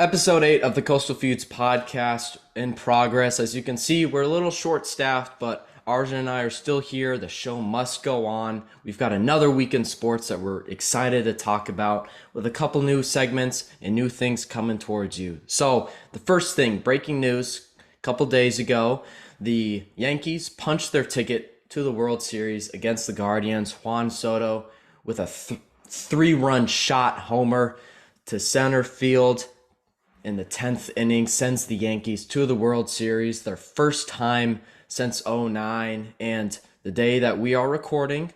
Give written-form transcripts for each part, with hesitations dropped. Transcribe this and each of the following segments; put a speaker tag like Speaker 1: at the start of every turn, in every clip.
Speaker 1: Episode 8 of the Coastal Feuds podcast in progress. As you can see, we're a little short staffed, but Arjun and I are still here. The show must go on. We've got another week in sports that we're excited to talk about with a couple new segments and new things coming towards you. So, the first thing, breaking news, a couple days ago, the Yankees punched their ticket to the World Series against the Guardians. Juan Soto with a three-run shot homer to center field in the 10th inning sends the Yankees to the World Series, their first time since '09. And the day that we are recording,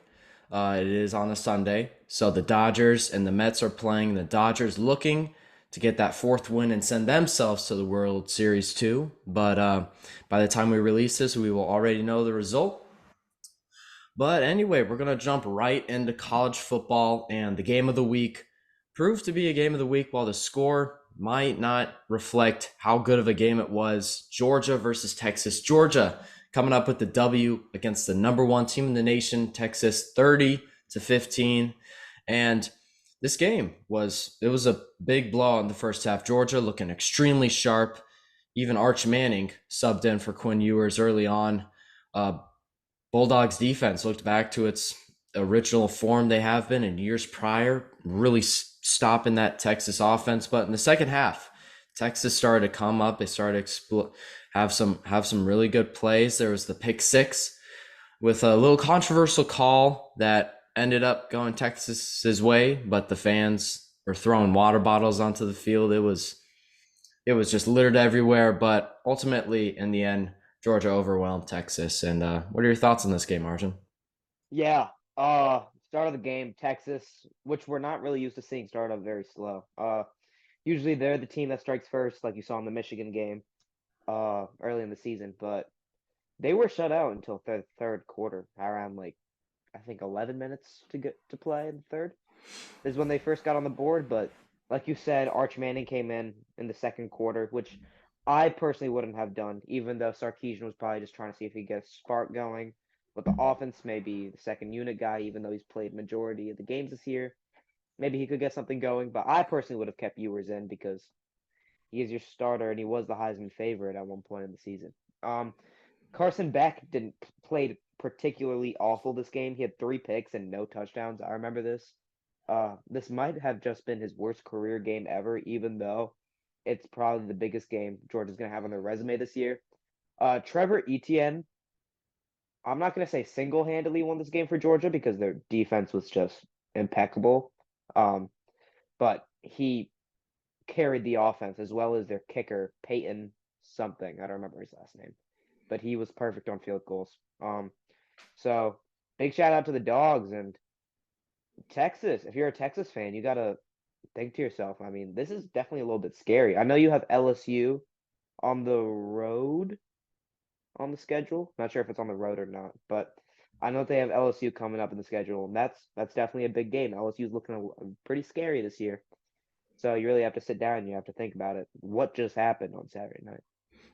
Speaker 1: it is on a Sunday. So the Dodgers and the Mets are playing. The Dodgers looking to get that fourth win and send themselves to the World Series too. But by the time we release this, we will already know the result. But anyway, we're going to jump right into college football, and the game of the week proved to be a game of the week while the score might not reflect how good of a game it was. Georgia versus Texas. Georgia coming up with the W against the number one team in the nation, Texas, 30-15. And this game was a big blow in the first half. Georgia looking extremely sharp. Even Arch Manning subbed in for Quinn Ewers early on. Bulldogs defense looked back to its original form they have been in years prior, really stopping that Texas offense. But in the second half, Texas started to come up. They started to have some really good plays. There was the pick six with a little controversial call that ended up going Texas's way, but the fans were throwing water bottles onto the field. It was just littered everywhere, but ultimately in the end, Georgia overwhelmed Texas. And what are your thoughts on this game, Arjun?
Speaker 2: Yeah. Start of the game, Texas, which we're not really used to seeing start off very slow. Usually they're the team that strikes first, like you saw in the Michigan game, early in the season, but they were shut out until the third quarter, around like I think 11 minutes to get to play in the third. Is when they first got on the board, but like you said, Arch Manning came in the second quarter, which I personally wouldn't have done, even though Sarkisian was probably just trying to see if he could get a spark going with the offense, maybe the second unit guy, even though he's played majority of the games this year. Maybe he could get something going, but I personally would have kept Ewers in because he is your starter and he was the Heisman favorite at one point in the season. Um, Carson Beck didn't played particularly awful this game. He had three picks and no touchdowns. I remember this. This might have just been his worst career game ever, even though it's probably the biggest game Georgia's gonna have on their resume this year. Trevor Etienne, I'm not gonna say single-handedly won this game for Georgia because their defense was just impeccable. Um, but he carried the offense as well as their kicker, Peyton something. I don't remember his last name, but he was perfect on field goals. So big shout out to the dogs and Texas. If you're a Texas fan, you gotta think to yourself. I mean, this is definitely a little bit scary. I know you have LSU on the road on the schedule. Not sure if it's on the road or not, but I know they have LSU coming up in the schedule, and that's definitely a big game. LSU's looking pretty scary this year. So you really have to sit down and you have to think about it. What just happened on Saturday night?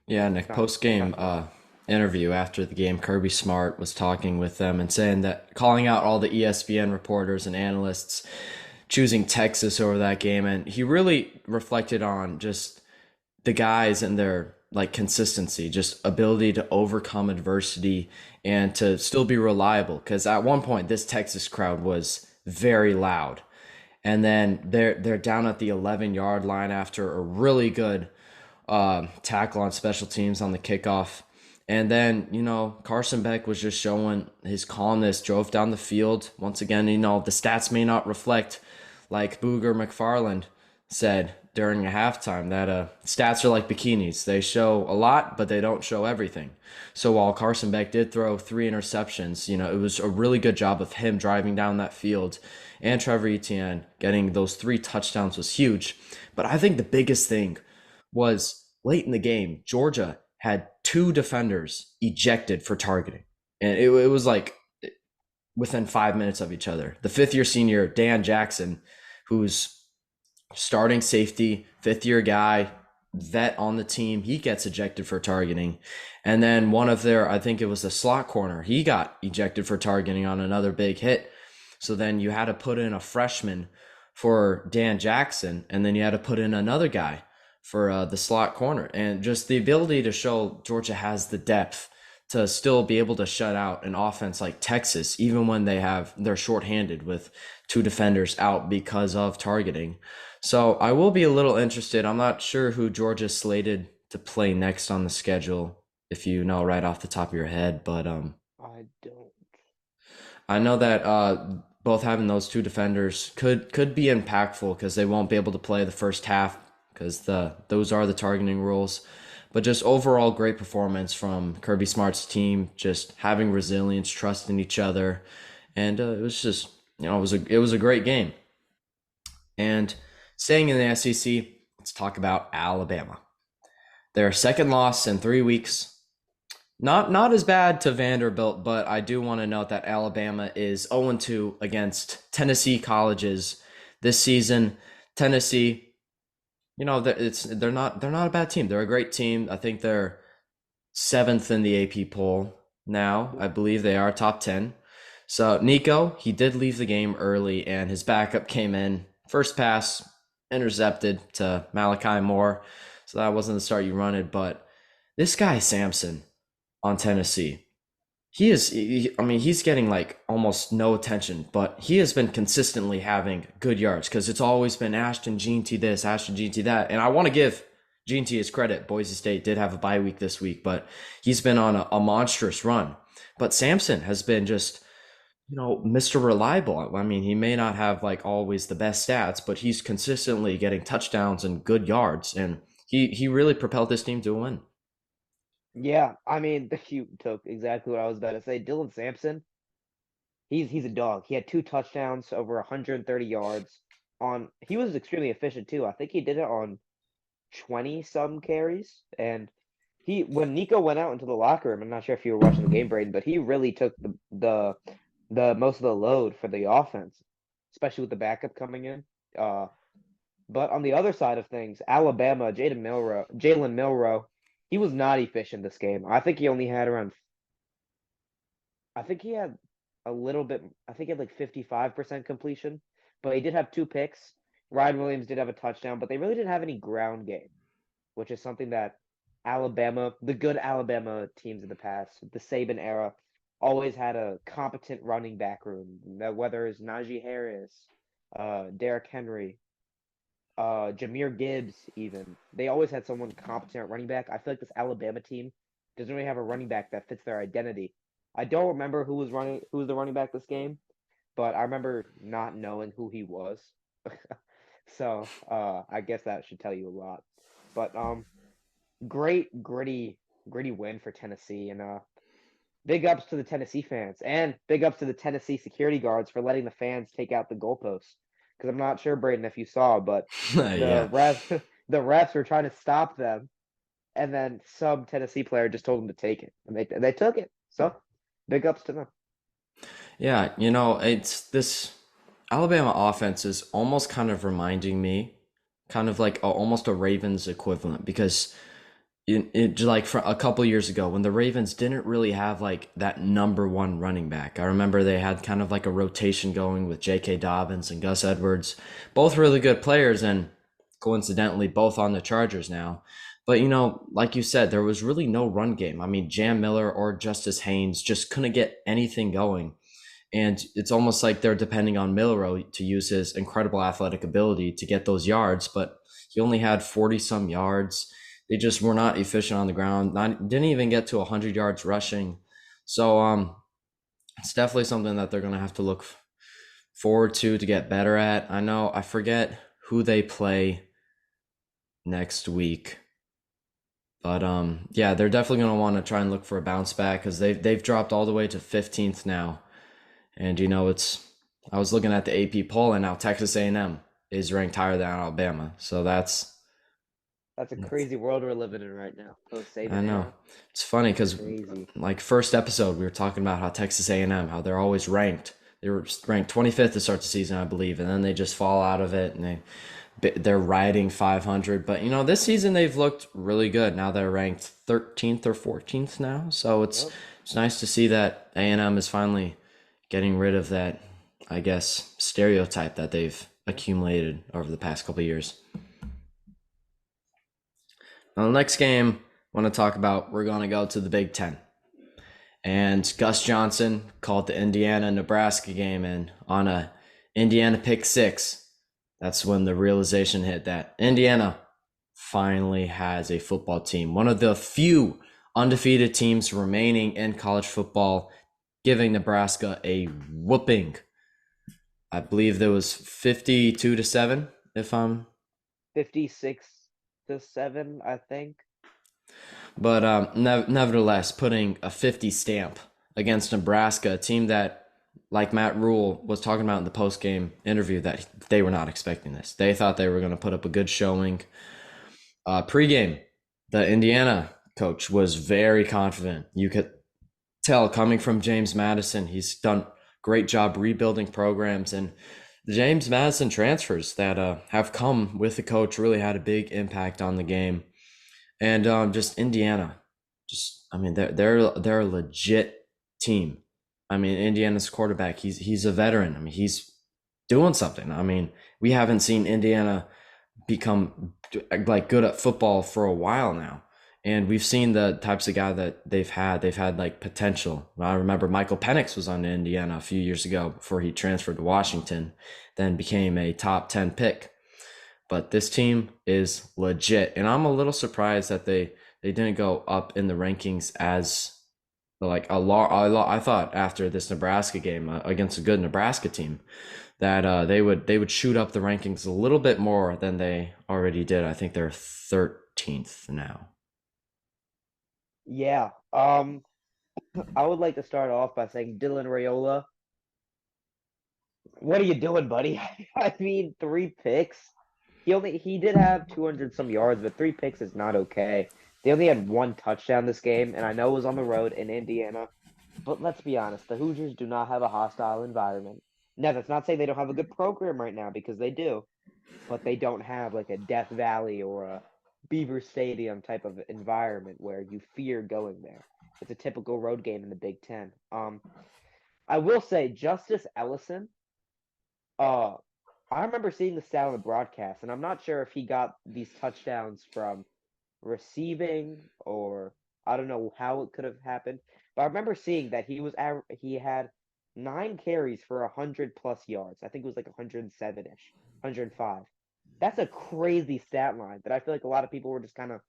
Speaker 1: Yeah,
Speaker 2: It's
Speaker 1: Nick, post game
Speaker 2: not good.
Speaker 1: interview after the game, Kirby Smart was talking with them and saying that calling out all the ESPN reporters and analysts choosing Texas over that game. And he really reflected on just the guys and their like consistency, just ability to overcome adversity and to still be reliable. Because at one point, this Texas crowd was very loud, and then they're down at the 11-yard line after a really good tackle on special teams on the kickoff. And then, Carson Beck was just showing his calmness, drove down the field. Once again, the stats may not reflect, like Booger McFarland said during a halftime, that stats are like bikinis. They show a lot, but they don't show everything. So while Carson Beck did throw three interceptions, it was a really good job of him driving down that field. And Trevor Etienne getting those three touchdowns was huge. But I think the biggest thing was late in the game, Georgia had two defenders ejected for targeting. And it was like within 5 minutes of each other. The fifth-year senior, Dan Jackson, who's starting safety, fifth-year guy, vet on the team, he gets ejected for targeting. And then one of their, I think it was the slot corner, he got ejected for targeting on another big hit. So then you had to put in a freshman for Dan Jackson, and then you had to put in another guy for the slot corner, and just the ability to show Georgia has the depth to still be able to shut out an offense like Texas, even when they're shorthanded with two defenders out because of targeting. So I will be a little interested. I'm not sure who Georgia's slated to play next on the schedule, if you know right off the top of your head, but
Speaker 2: I don't.
Speaker 1: I know that both having those two defenders could be impactful because they won't be able to play the first half because those are the targeting rules. But just overall great performance from Kirby Smart's team, just having resilience, trust in each other, and it was just it was a great game. And staying in the SEC, let's talk about Alabama. Their second loss in 3 weeks. Not as bad to Vanderbilt, but I do want to note that Alabama is 0-2 against Tennessee colleges this season. Tennessee, they're not a bad team. They're a great team. I think they're seventh in the AP poll now. I believe they are top 10. So Nico, he did leave the game early, and his backup came in. First pass intercepted to Malachi Moore. So that wasn't the start you wanted, but this guy Samson on Tennessee. I mean, he's getting like almost no attention, but he has been consistently having good yards because it's always been Ashton Jeanty this, Ashton Jeanty that. And I want to give Jeanty his credit. Boise State did have a bye week this week, but he's been on a monstrous run. But Samson has been just, Mr. Reliable. I mean, he may not have like always the best stats, but he's consistently getting touchdowns and good yards. And he really propelled this team to a win.
Speaker 2: Yeah, I mean, you took exactly what I was about to say. Dylan Sampson, he's a dog. He had two touchdowns, over 130 yards. He was extremely efficient too. I think he did it on 20 some carries. And when Nico went out into the locker room, I'm not sure if you were watching the game, Braden, but he really took the most of the load for the offense, especially with the backup coming in. Uh, but on the other side of things, Alabama, Jalen Milrow, he was not efficient this game. I think he had a little bit. I think he had like 55% completion, but he did have two picks. Ryan Williams did have a touchdown, but they really didn't have any ground game, which is something that the good Alabama teams in the past, the Saban era, always had a competent running back room. Whether it's Najee Harris, Derrick Henry, Jahmyr Gibbs, even they always had someone competent at running back. I feel like this Alabama team doesn't really have a running back that fits their identity. I don't remember who was the running back this game, but I remember not knowing who he was. So I guess that should tell you a lot. But great gritty win for Tennessee, and big ups to the Tennessee fans, and big ups to the Tennessee security guards for letting the fans take out the goalposts. Because I'm not sure, Braden, if you saw, but
Speaker 1: Yeah.
Speaker 2: the refs were trying to stop them, and then some Tennessee player just told them to take it, and they took it. So big ups to them.
Speaker 1: Yeah, it's this Alabama offense is almost kind of reminding me, kind of like almost a Ravens equivalent, because it like for a couple years ago when the Ravens didn't really have like that number one running back. I remember they had kind of like a rotation going with J.K. Dobbins and Gus Edwards, both really good players, and coincidentally both on the Chargers now. But like you said, there was really no run game. I mean, Jam Miller or Justice Haynes just couldn't get anything going. And it's almost like they're depending on Milrow to use his incredible athletic ability to get those yards, but he only had 40 some yards. They just were not efficient on the ground. Didn't even get to 100 yards rushing. So it's definitely something that they're going to have to look forward to get better at. I forget who they play next week. But yeah, they're definitely going to want to try and look for a bounce back because they've dropped all the way to 15th now. And I was looking at the AP poll, and now Texas A&M is ranked higher than Alabama. So
Speaker 2: That's a crazy world we're living in right now. Post
Speaker 1: I
Speaker 2: Saban
Speaker 1: know.
Speaker 2: era,
Speaker 1: It's funny because
Speaker 2: crazy.
Speaker 1: like first episode we were talking about how Texas A&M, how they're always ranked. They were ranked 25th to start the season, I believe, and then they just fall out of it, and they're riding 500. But this season they've looked really good. Now they're ranked 13th or 14th now. So
Speaker 2: Yep.
Speaker 1: it's nice to see that A&M is finally getting rid of that, I guess, stereotype that they've
Speaker 2: Yep.
Speaker 1: accumulated over the past couple of years. Now, the next game I want to talk about, we're going to go to the Big Ten. And Gus Johnson called the Indiana-Nebraska game, and on a Indiana pick six, that's when the realization hit that Indiana finally has a football team. One of the few undefeated teams remaining in college football, giving Nebraska a whooping. I believe there was 52-7, if I'm
Speaker 2: 56-7, I think.
Speaker 1: but nevertheless, putting a 50 stamp against Nebraska, a team that, like Matt Rule was talking about in the post game interview, that they were not expecting this. They thought they were going to put up a good showing. Pre-game, the Indiana coach was very confident. You could tell coming from James Madison, he's done great job rebuilding programs, and the James Madison transfers that have come with the coach really had a big impact on the game. And just Indiana, just I mean they're a legit team. I mean Indiana's quarterback, he's a veteran. I mean he's doing something. I mean we haven't seen Indiana become like good at football for a while now, and we've seen the types of guy that they've had. They've had like potential. I remember Michael Penix was on Indiana a few years ago before he transferred to Washington, then became a top 10 pick. But this team is legit, and I'm a little surprised that they didn't go up in the rankings as like I thought after this Nebraska game against a good Nebraska team that they would shoot up the rankings a little bit more than they already did. I think they're 13th now.
Speaker 2: Yeah. I would like to start off by saying Dylan Raiola, what are you doing, buddy? I mean, 3 picks. He did have 200 some yards, but 3 picks is not okay. They only had 1 touchdown this game, and I know it was on the road in Indiana. But let's be honest, the Hoosiers do not have a hostile environment. Now, that's not saying they don't have a good program right now, because they do, but they don't have like a Death Valley or a Beaver Stadium type of environment where you fear going there. It's a typical road game in the Big Ten. I will say Justice Ellison, uh, I remember seeing the stat on the broadcast, and I'm not sure if he got these touchdowns from receiving or I don't know how it could have happened, but I remember seeing that he had 9 carries for 100 plus yards. I think it was like 107 ish, 105. That's a crazy stat line that I feel like a lot of people were just kind of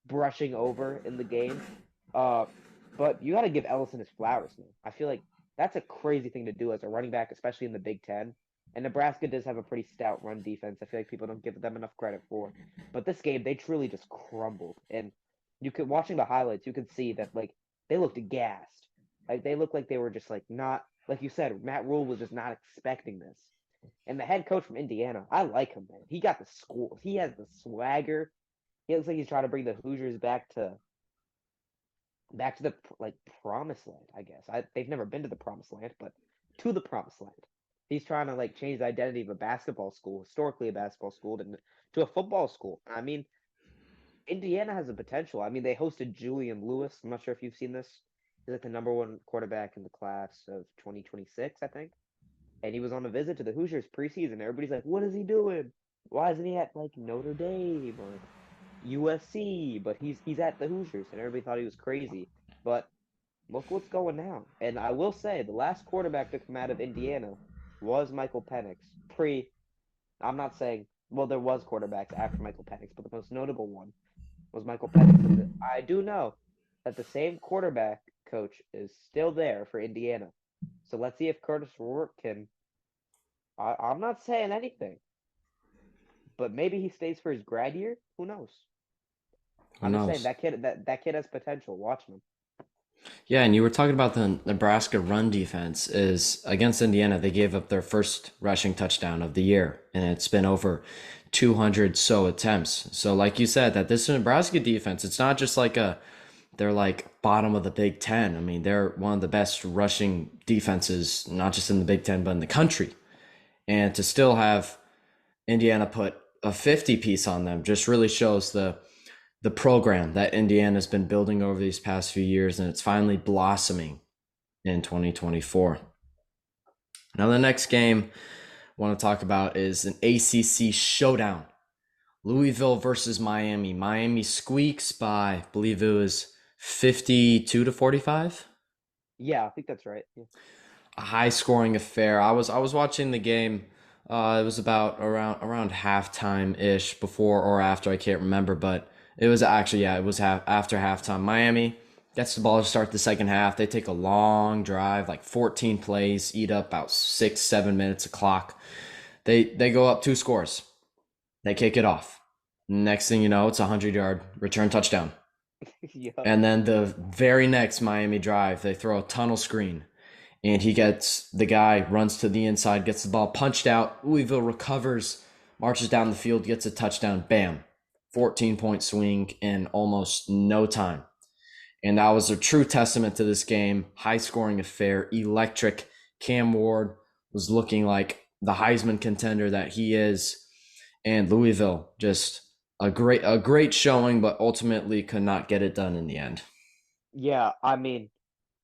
Speaker 2: brushing over in the game. Uh, but you got to give Ellison his flowers, man. I feel like that's a crazy thing to do as a running back, especially in the Big Ten. And Nebraska does have a pretty stout run defense. I feel like people don't give them enough credit for. But this game, they truly just crumbled. And you could watching the highlights, you could see that like they looked gassed. Like they looked like they were just like not like you said, Matt Rule was just not expecting this. And the head coach from Indiana, I like him, man. He got the school. He has the swagger. He looks like he's trying to bring the Hoosiers back to the like promised land, I guess. They've never been to the promised land, but to the promised land. He's trying to like change the identity of a basketball school, historically a basketball school, to a football school. I mean, Indiana has a potential. I mean, they hosted Julian Lewis. I'm not sure if you've seen this. He's like the #1 quarterback in the class of 2026, I think. And he was on a visit to the Hoosiers preseason. Everybody's like, "What is he doing? Why isn't he at like Notre Dame or USC?" But he's at the Hoosiers, and everybody thought he was crazy. But look what's going now. And I will say, the last quarterback to come out of Indiana was Michael Penix. I'm not saying, well, there was quarterbacks after Michael Penix, but the most notable one was Michael Penix. And I do know that the same quarterback coach is still there for Indiana. So let's see if Curtis Rourke can. I'm not saying anything, but maybe he stays for his grad year. Who knows?
Speaker 1: Who
Speaker 2: I'm just saying
Speaker 1: knows?
Speaker 2: that kid has potential. Watch him.
Speaker 1: Yeah, and you were talking about the Nebraska run defense is against Indiana. They gave up their first rushing touchdown of the year, and it's been over 200 so attempts. So, like you said, that this Nebraska defense, it's not just like they're like bottom of the Big Ten. I mean, they're one of the best rushing defenses, not just in the Big Ten, but in the country. And to still have Indiana put a 50 piece on them just really shows the program that Indiana's been building over these past few years, and it's finally blossoming in 2024. Now, the next game I want to talk about is an ACC showdown. Louisville versus Miami. Miami squeaks by, I believe it was 52 to 45.
Speaker 2: Yeah, I think that's right. Yeah.
Speaker 1: A high scoring affair. I was watching the game. It was about around halftime ish, before or after, I can't remember, but it was actually, yeah, it was after halftime. Miami gets the ball to start the second half. They take a long drive, like 14 plays, eat up about 6 7 minutes of clock. They go up two scores. They kick it off. Next thing you know, it's a 100-yard return touchdown.
Speaker 2: Yup.
Speaker 1: And then the very next Miami drive, they throw a tunnel screen, and the guy runs to the inside, gets the ball punched out. Louisville recovers, marches down the field, gets a touchdown. Bam. 14-point swing in almost no time. And that was a true testament to this game. High scoring affair, electric. Cam Ward was looking like the Heisman contender that he is. And Louisville, just a great showing, but ultimately could not get it done in the end.
Speaker 2: Yeah, I mean,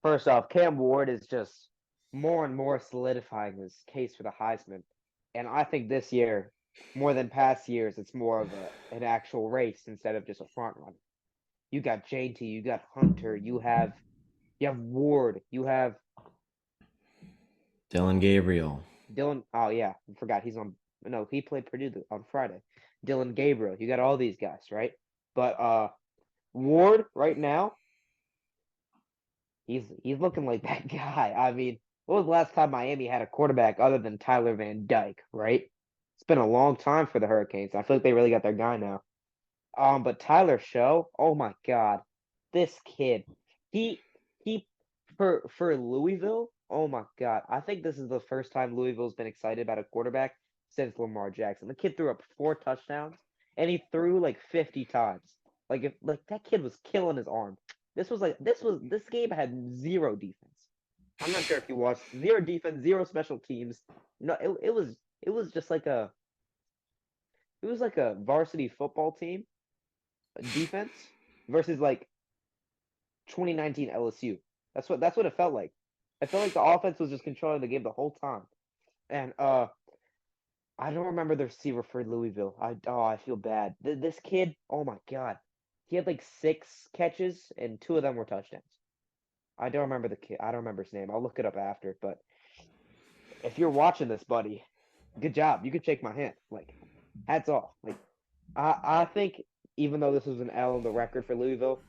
Speaker 2: first off, Cam Ward is just more and more solidifying his case for the Heisman. And I think this year, more than past years, it's more of an actual race instead of just a front run. You got JT, you got Hunter, you have Ward, you have
Speaker 1: Dylan Gabriel.
Speaker 2: Dylan. Oh yeah, I forgot he's on. No, he played Purdue on Friday. Dylan Gabriel. You got all these guys, right? But Ward right now, he's looking like that guy. I mean, what was the last time Miami had a quarterback other than Tyler Van Dyke, right? It's been a long time for the Hurricanes. I feel like they really got their guy now. But Tyler Show, oh my God, this kid, he he for Louisville, oh my God, I think this is the first time Louisville's been excited about a quarterback since Lamar Jackson. The kid threw up 4 touchdowns, and he threw like 50 times. Like that kid was killing his arm. This game had zero defense. I'm not sure if you watched zero defense, zero special teams. No, it was just like a varsity football team defense versus like 2019 LSU. That's what it felt like. It felt like the offense was just controlling the game the whole time. And I don't remember the receiver for Louisville. I feel bad. This kid, oh my God. He had like 6 catches and 2 of them were touchdowns. I don't remember the kid. I don't remember his name. I'll look it up after, but if you're watching this, buddy, good job. You can shake my hand. Like, hats off. Like, I think even though this was an L on the record for Louisville,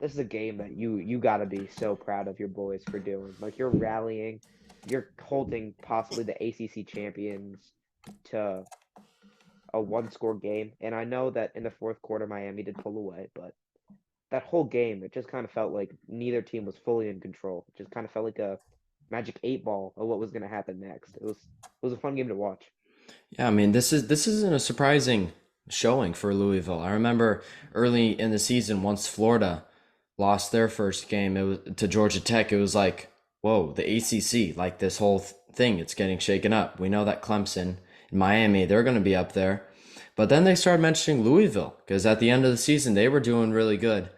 Speaker 2: this is a game that you got to be so proud of your boys for doing. Like, you're rallying, you're holding possibly the ACC champions to a one-score game. And I know that in the fourth quarter, Miami did pull away, but that whole game, it just kind of felt like neither team was fully in control. It just kind of felt like a magic 8 ball of what was going to happen next. It was a fun game to watch.
Speaker 1: Yeah, I mean, this isn't a surprising showing for Louisville. I remember early in the season, once Florida lost their first game, it was to Georgia Tech. It was like, whoa, the ACC, like this whole thing, it's getting shaken up. We know that Clemson and Miami, they're going to be up there. But then they started mentioning Louisville because at the end of the season, they were doing really good,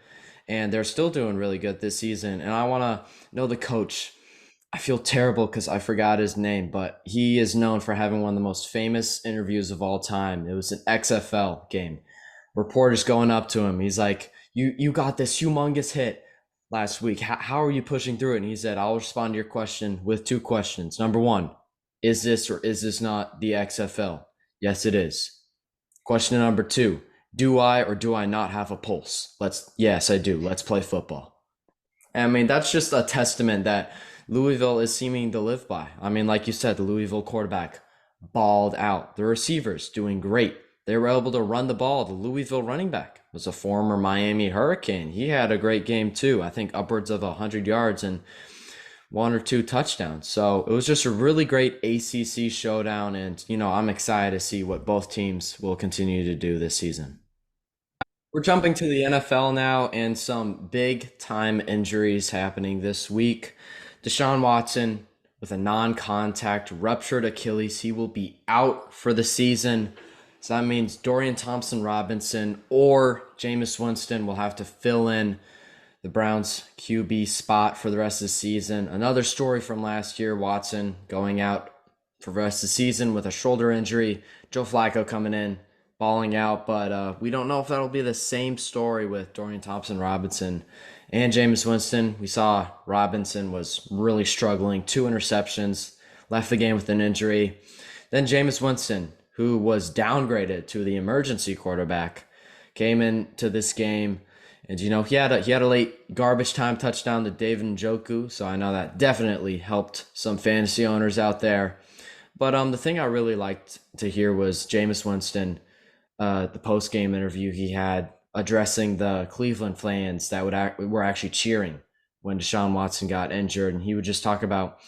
Speaker 1: and they're still doing really good this season. And I want to know the coach. I feel terrible because I forgot his name, but he is known for having one of the most famous interviews of all time. It was an XFL game. Reporters going up to him. He's like, "You got this humongous hit last week. How are you pushing through it?" And he said, "I'll respond to your question with 2 questions. Number one, is this or is this not the XFL? Yes, it is. Question number two, do I or do I not have a pulse? Yes, I do. Let's play football." I mean, that's just a testament that Louisville is seeming to live by. I mean, like you said, the Louisville quarterback balled out. The receivers doing great. They were able to run the ball. The Louisville running back was a former Miami Hurricane. He had a great game too. I think upwards of 100 yards and 1 or 2 touchdowns. So it was just a really great ACC showdown. And, I'm excited to see what both teams will continue to do this season. We're jumping to the NFL now, and some big time injuries happening this week. Deshaun Watson with a non contact ruptured Achilles. He will be out for the season. So that means Dorian Thompson Robinson or Jameis Winston will have to fill in the Browns QB spot for the rest of the season. Another story from last year, Watson going out for the rest of the season with a shoulder injury. Joe Flacco coming in, balling out, but we don't know if that'll be the same story with Dorian Thompson Robinson and Jameis Winston. We saw Robinson was really struggling, 2 interceptions, left the game with an injury. Then Jameis Winston, who was downgraded to the emergency quarterback, came into this game, and he had a late garbage time touchdown to David Njoku, so I know that definitely helped some fantasy owners out there. But the thing I really liked to hear was Jameis Winston, the post game interview he had addressing the Cleveland fans that were actually cheering when Deshaun Watson got injured, and he would just talk about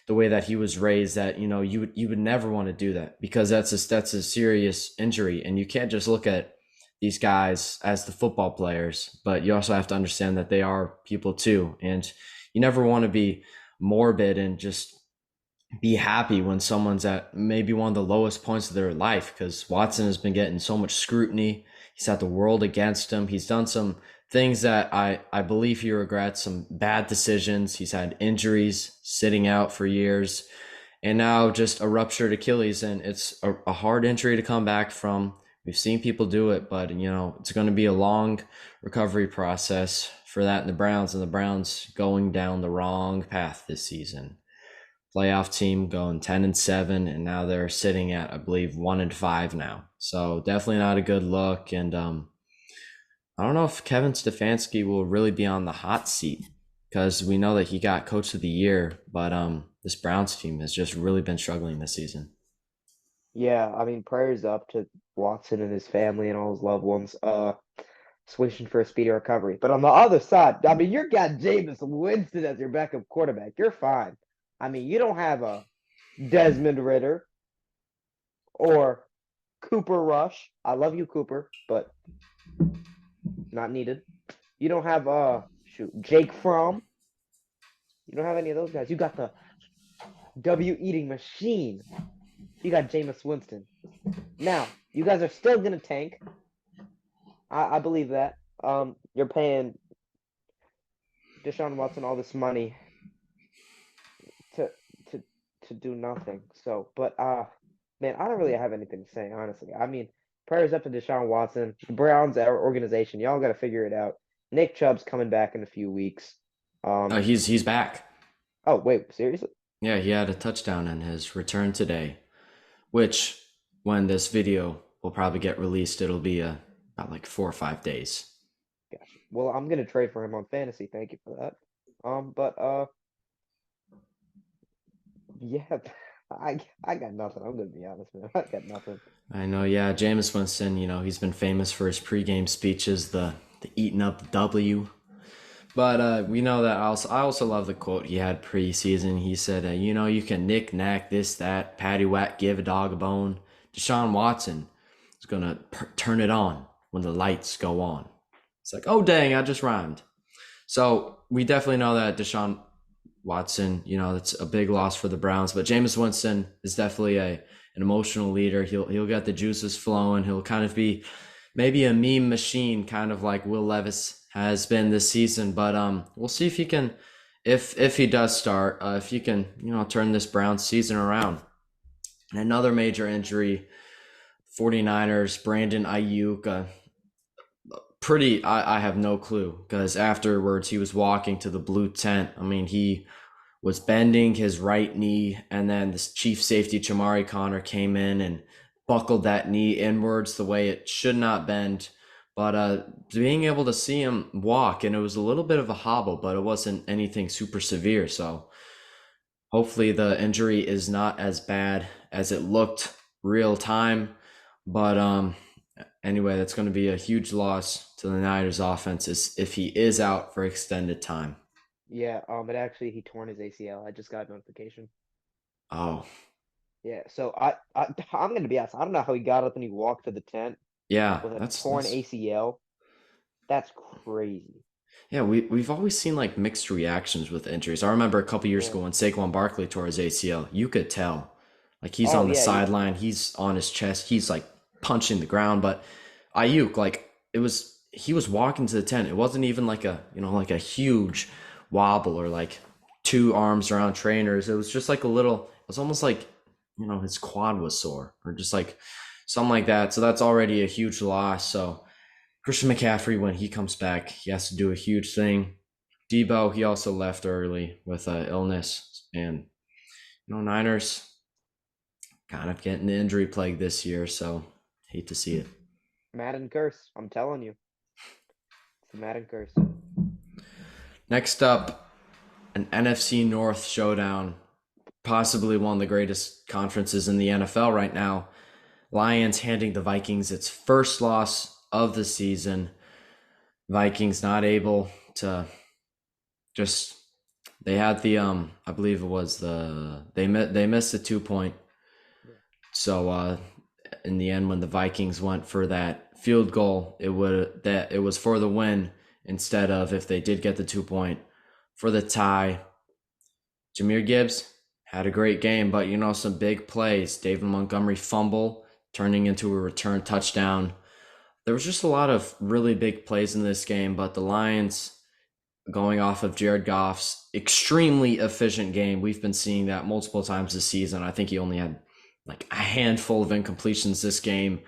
Speaker 1: the way that he was raised, that you would never want to do that because that's a serious injury, and you can't just look at these guys as the football players, but you also have to understand that they are people too, and you never want to be morbid and just be happy when someone's at maybe one of the lowest points of their life, because Watson has been getting so much scrutiny. He's had the world against him. He's done some things that I believe he regrets, some bad decisions. He's had injuries, sitting out for years, and now just a ruptured Achilles. And it's a hard injury to come back from. We've seen people do it, but it's going to be a long recovery process for that in the Browns, and the Browns going down the wrong path this season. Playoff team going 10-7, and now they're sitting at, I believe, 1-5 now. So definitely not a good look. And I don't know if Kevin Stefanski will really be on the hot seat, because we know that he got Coach of the Year, but this Browns team has just really been struggling this season.
Speaker 2: Yeah, I mean, prayers up to Watson and his family and all his loved ones. Wishing for a speedy recovery. But on the other side, I mean, you got Jameis Winston as your backup quarterback. You're fine. I mean, you don't have a Desmond Ritter or Cooper Rush. I love you, Cooper, but not needed. You don't have Jake Fromm. You don't have any of those guys. You got the W eating machine. You got Jameis Winston. Now, you guys are still gonna tank. I believe that. You're paying Deshaun Watson all this money to to to do nothing. So, but man, I don't really have anything to say, honestly. I mean, prayers up to Deshaun Watson, the Browns, our organization. Y'all got to figure it out. Nick Chubb's coming back in a few weeks.
Speaker 1: He's back.
Speaker 2: Oh wait, seriously?
Speaker 1: Yeah, he had a touchdown in his return today, which when this video will probably get released, it'll be about like 4 or 5 days.
Speaker 2: Gotcha. Well, I'm gonna trade for him on fantasy. Thank you for that. But yeah, I got nothing. I'm gonna be honest, man. I got nothing.
Speaker 1: I know, yeah, Jameis Winston, he's been famous for his pregame speeches, the eating up the W. But we know that I also love the quote he had preseason. He said, you can knick knack this that patty whack, give a dog a bone. Deshaun Watson is gonna turn it on when the lights go on. It's like, oh dang, I just rhymed. So we definitely know that Deshaun Watson, that's a big loss for the Browns. But Jameis Winston is definitely an emotional leader. He'll get the juices flowing. He'll kind of be maybe a meme machine, kind of like Will Levis has been this season. But we'll see if he can, if he does start, if he can, turn this Browns season around. And another major injury, 49ers, Brandon Ayuk. I have no clue, because afterwards he was walking to the blue tent. I mean, he was bending his right knee, and then this chief safety Chamari Connor came in and buckled that knee inwards the way it should not bend. But being able to see him walk, and it was a little bit of a hobble, but it wasn't anything super severe. So hopefully the injury is not as bad as it looked real time. But anyway, that's going to be a huge loss to the Niners offense if he is out for extended time.
Speaker 2: Yeah, but actually he torn his ACL. I just got notification.
Speaker 1: Oh,
Speaker 2: Yeah, so I'm gonna be honest. I don't know how he got up and he walked to the tent
Speaker 1: yeah,
Speaker 2: with a torn
Speaker 1: that's
Speaker 2: ACL. That's crazy.
Speaker 1: yeah. We've always seen like mixed reactions with injuries. I remember a couple years
Speaker 2: Yeah.
Speaker 1: ago when Saquon Barkley tore his ACL. You could tell, like he's
Speaker 2: Oh
Speaker 1: on the
Speaker 2: yeah, yeah.
Speaker 1: sideline, he's on his chest, he's like punching the ground. But Ayuk, like he was walking to the tent. It wasn't even like a huge wobble or like two arms around trainers. It was just like a little. It was almost like his quad was sore or just like something like that. So that's already a huge loss. So Christian McCaffrey, when he comes back, he has to do a huge thing. Debo, he also left early with illness, and Niners kind of getting the injury plague this year. So hate to see it.
Speaker 2: Madden curse. I'm telling you, it's a Madden curse.
Speaker 1: Next up, an NFC North showdown, possibly one of the greatest conferences in the NFL right now. Lions handing the Vikings its first loss of the season. Vikings not able to just they had the I believe it was they missed the 2 point.
Speaker 2: Yeah.
Speaker 1: So in the end when the Vikings went for that field goal, it was for the win instead of, if they did get the 2 point, for the tie. Jahmyr Gibbs had a great game, but some big plays. David Montgomery fumble turning into a return touchdown. There was just a lot of really big plays in this game, but the Lions, going off of Jared Goff's extremely efficient game, we've been seeing that multiple times this season. I think he only had like a handful of incompletions this game,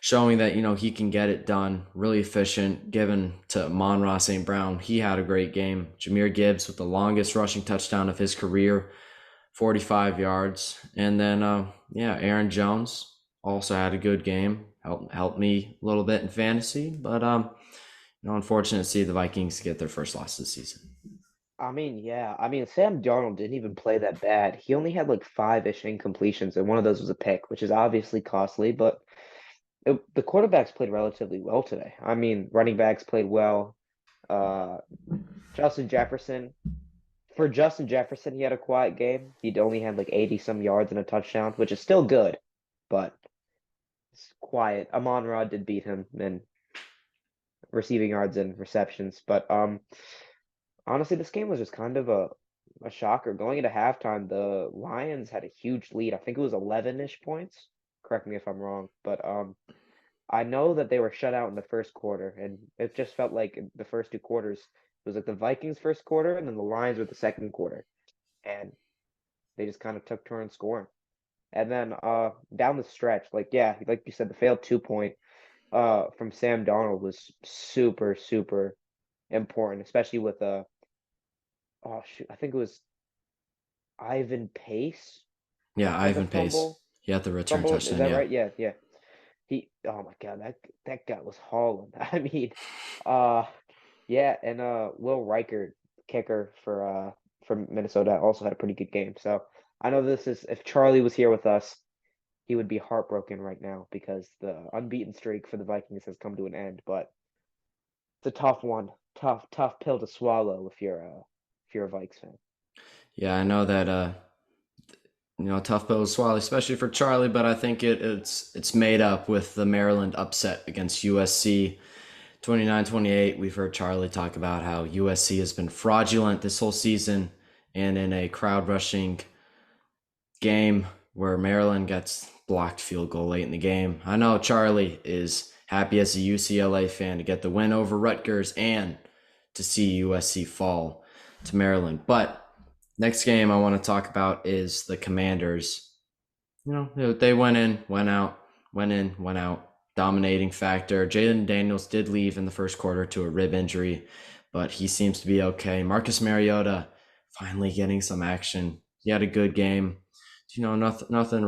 Speaker 1: showing that he can get it done. Really efficient. Given to Amon-Ra St. Brown, he had a great game. Jahmyr Gibbs with the longest rushing touchdown of his career, 45 yards. And then Aaron Jones also had a good game. Helped me a little bit in fantasy, but unfortunate to see the Vikings get their first loss this season.
Speaker 2: I mean, yeah. I mean, Sam Darnold didn't even play that bad. He only had like five-ish incompletions, and one of those was a pick, which is obviously costly, but the quarterbacks played relatively well today. I mean, running backs played well. Uh, Justin Jefferson, for Justin Jefferson, he had a quiet game. He'd only had like 80 some yards and a touchdown, which is still good, but it's quiet. Amon-Ra did beat him in receiving yards and receptions, but honestly, this game was just kind of a shocker. Going into halftime, the Lions had a huge lead. I think it was 11-ish points. Correct me if I'm wrong, but I know that they were shut out in the first quarter, and it just felt like in the first two quarters, it was like the Vikings first quarter, and then the Lions were the second quarter, and they just kind of took turns scoring. And then down the stretch, like you said, the failed 2 point from Sam Darnold was super, super important, especially with oh shoot, I think it was Ivan Pace
Speaker 1: Yeah,
Speaker 2: had the
Speaker 1: Ivan Pace.
Speaker 2: fumble.
Speaker 1: He had the return
Speaker 2: Fumble, is
Speaker 1: touchdown.
Speaker 2: that
Speaker 1: Yeah.
Speaker 2: right? Yeah, yeah. Oh my God, that guy was hauling. I mean, uh yeah, and Will Riker, kicker for Minnesota, also had a pretty good game. So I know this is, if Charlie was here with us, he would be heartbroken right now because the unbeaten streak for the Vikings has come to an end. But it's a tough one, tough pill to swallow if you're a Vikes fan.
Speaker 1: Yeah, I know that tough pill to swallow, especially for Charlie, but I think it's made up with the Maryland upset against USC 29-28. We've heard Charlie talk about how USC has been fraudulent this whole season, and in a crowd rushing game where Maryland gets blocked field goal late in the game. I know Charlie is happy as a UCLA fan to get the win over Rutgers and to see USC fall to Maryland. But next game I want to talk about is the Commanders. They went in, went out, went in, went out. Dominating factor. Jaden Daniels did leave in the first quarter to a rib injury, but he seems to be okay. Marcus Mariota finally getting some action. He had a good game. Nothing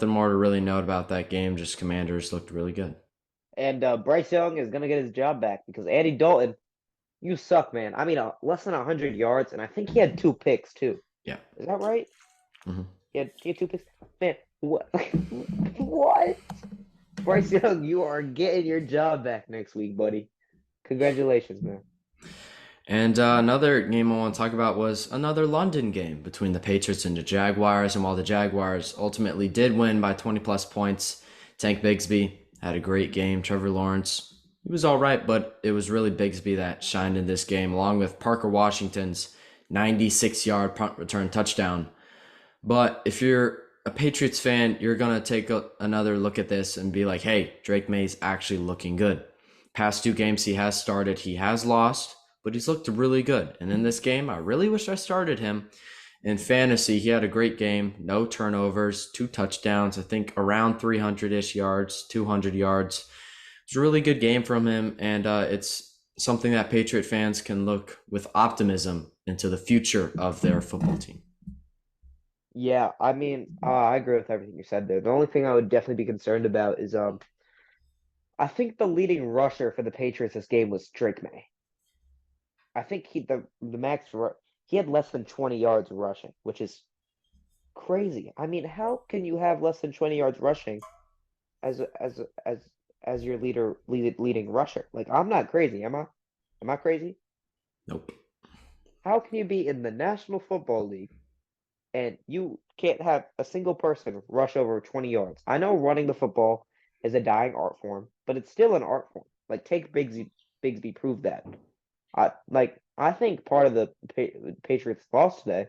Speaker 1: more to really note about that game. Just Commanders looked really good.
Speaker 2: And Bryce Young is gonna get his job back because Andy Dalton, you suck, man. I mean, less than 100 yards, and I think he had two picks too.
Speaker 1: Yeah.
Speaker 2: Is that right?
Speaker 1: Mm-hmm.
Speaker 2: He had two picks. Man, what? What? Bryce Young, you are getting your job back next week, buddy. Congratulations, man.
Speaker 1: And another game I want to talk about was another London game between the Patriots and the Jaguars. And while the Jaguars ultimately did win by 20 plus points, Tank Bigsby had a great game. Trevor Lawrence, he was all right, but it was really Bigsby that shined in this game, along with Parker Washington's 96-yard punt return touchdown. But if you're a Patriots fan, you're going to take another look at this and be like, hey, Drake May's actually looking good. Past two games he has started, he has lost, but he's looked really good. And in this game, I really wish I started him. in fantasy, he had a great game. No turnovers, 2 touchdowns, I think around 300-ish yards, 200 yards. It's a really good game from him, and it's something that Patriot fans can look with optimism into the future of their football team.
Speaker 2: Yeah, I mean, I agree with everything you said there. The only thing I would definitely be concerned about is I think the leading rusher for the Patriots this game was Drake May. I think he had less than 20 yards rushing, which is crazy. I mean, how can you have less than 20 yards rushing as as your leading rusher? Like, I'm not crazy, am I? Am I crazy?
Speaker 1: Nope.
Speaker 2: How can you be in the National Football League and you can't have a single person rush over 20 yards? I know running the football is a dying art form, but it's still an art form. Like, take Bigsby proved that. I think part of the Patriots' loss today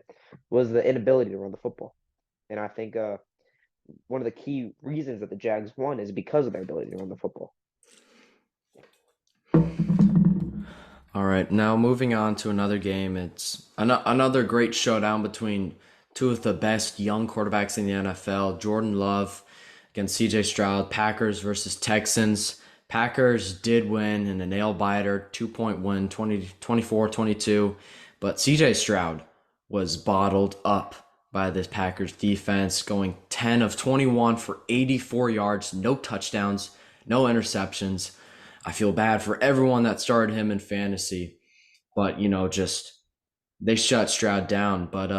Speaker 2: was the inability to run the football, and I think one of the key reasons that the Jags won is because of their ability to run the football.
Speaker 1: All right, now moving on to another game. It's another great showdown between two of the best young quarterbacks in the NFL, Jordan Love against CJ Stroud, Packers versus Texans. Packers did win in a nail biter, 2-point win, 24-22, but CJ Stroud was bottled up by this Packers defense, going 10 of 21 for 84 yards, no touchdowns, no interceptions. I feel bad for everyone that started him in fantasy, but just they shut Stroud down. But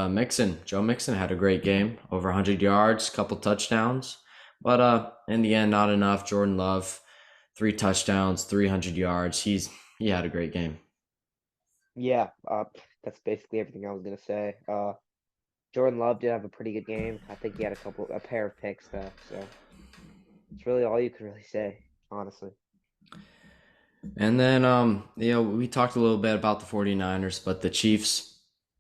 Speaker 1: Joe Mixon had a great game, over 100 yards, couple touchdowns, but in the end, not enough. Jordan Love, 3 touchdowns, 300 yards. He had a great game.
Speaker 2: Yeah, that's basically everything I was gonna say. Jordan Love did have a pretty good game. I think he had a pair of picks though, so it's really all you can really say, honestly.
Speaker 1: And then we talked a little bit about the 49ers, but the Chiefs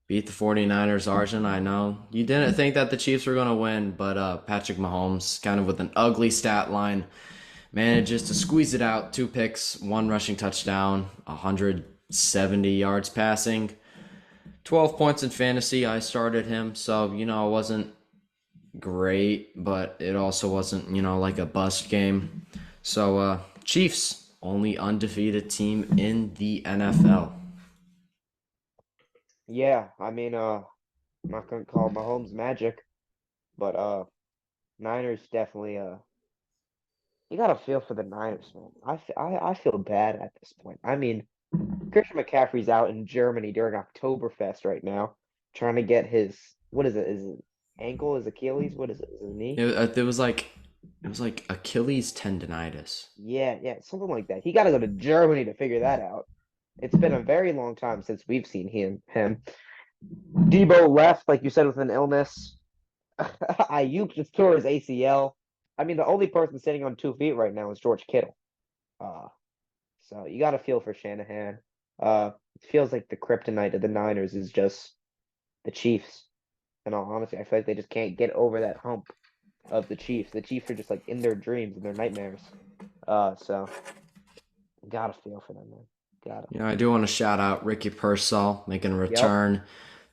Speaker 1: beat the 49ers. Arjun, I know you didn't think that the Chiefs were going to win, but Patrick Mahomes, kind of with an ugly stat line, manages to squeeze it out. 2 picks, 1 rushing touchdown, 170 yards passing, 12 points in fantasy. I started him, so it wasn't great, but it also wasn't like a bust game. So Chiefs, only undefeated team in the NFL.
Speaker 2: Yeah, I mean, I'm not gonna call Mahomes magic, but Niners definitely you gotta feel for the Niners, man. I feel bad at this point. I mean, Christian McCaffrey's out in Germany during Oktoberfest right now, trying to get his what is it? Is it ankle? His Achilles? What is it? Is it his knee?
Speaker 1: It was like Achilles tendonitis.
Speaker 2: Yeah, something like that. He got to go to Germany to figure that out. It's been a very long time since we've seen him. Debo left, like you said, with an illness. Ayuk just tore his ACL. I mean, the only person sitting on 2 feet right now is George Kittle. Uh, so you got to feel for Shanahan. It feels like the kryptonite of the Niners is just the Chiefs. In all honesty, I feel like they just can't get over that hump of the Chiefs. The Chiefs are just like in their dreams and their nightmares. So gotta feel for them, man. Gotta.
Speaker 1: I do want to shout out Ricky Pearsall making a
Speaker 2: Yep.
Speaker 1: return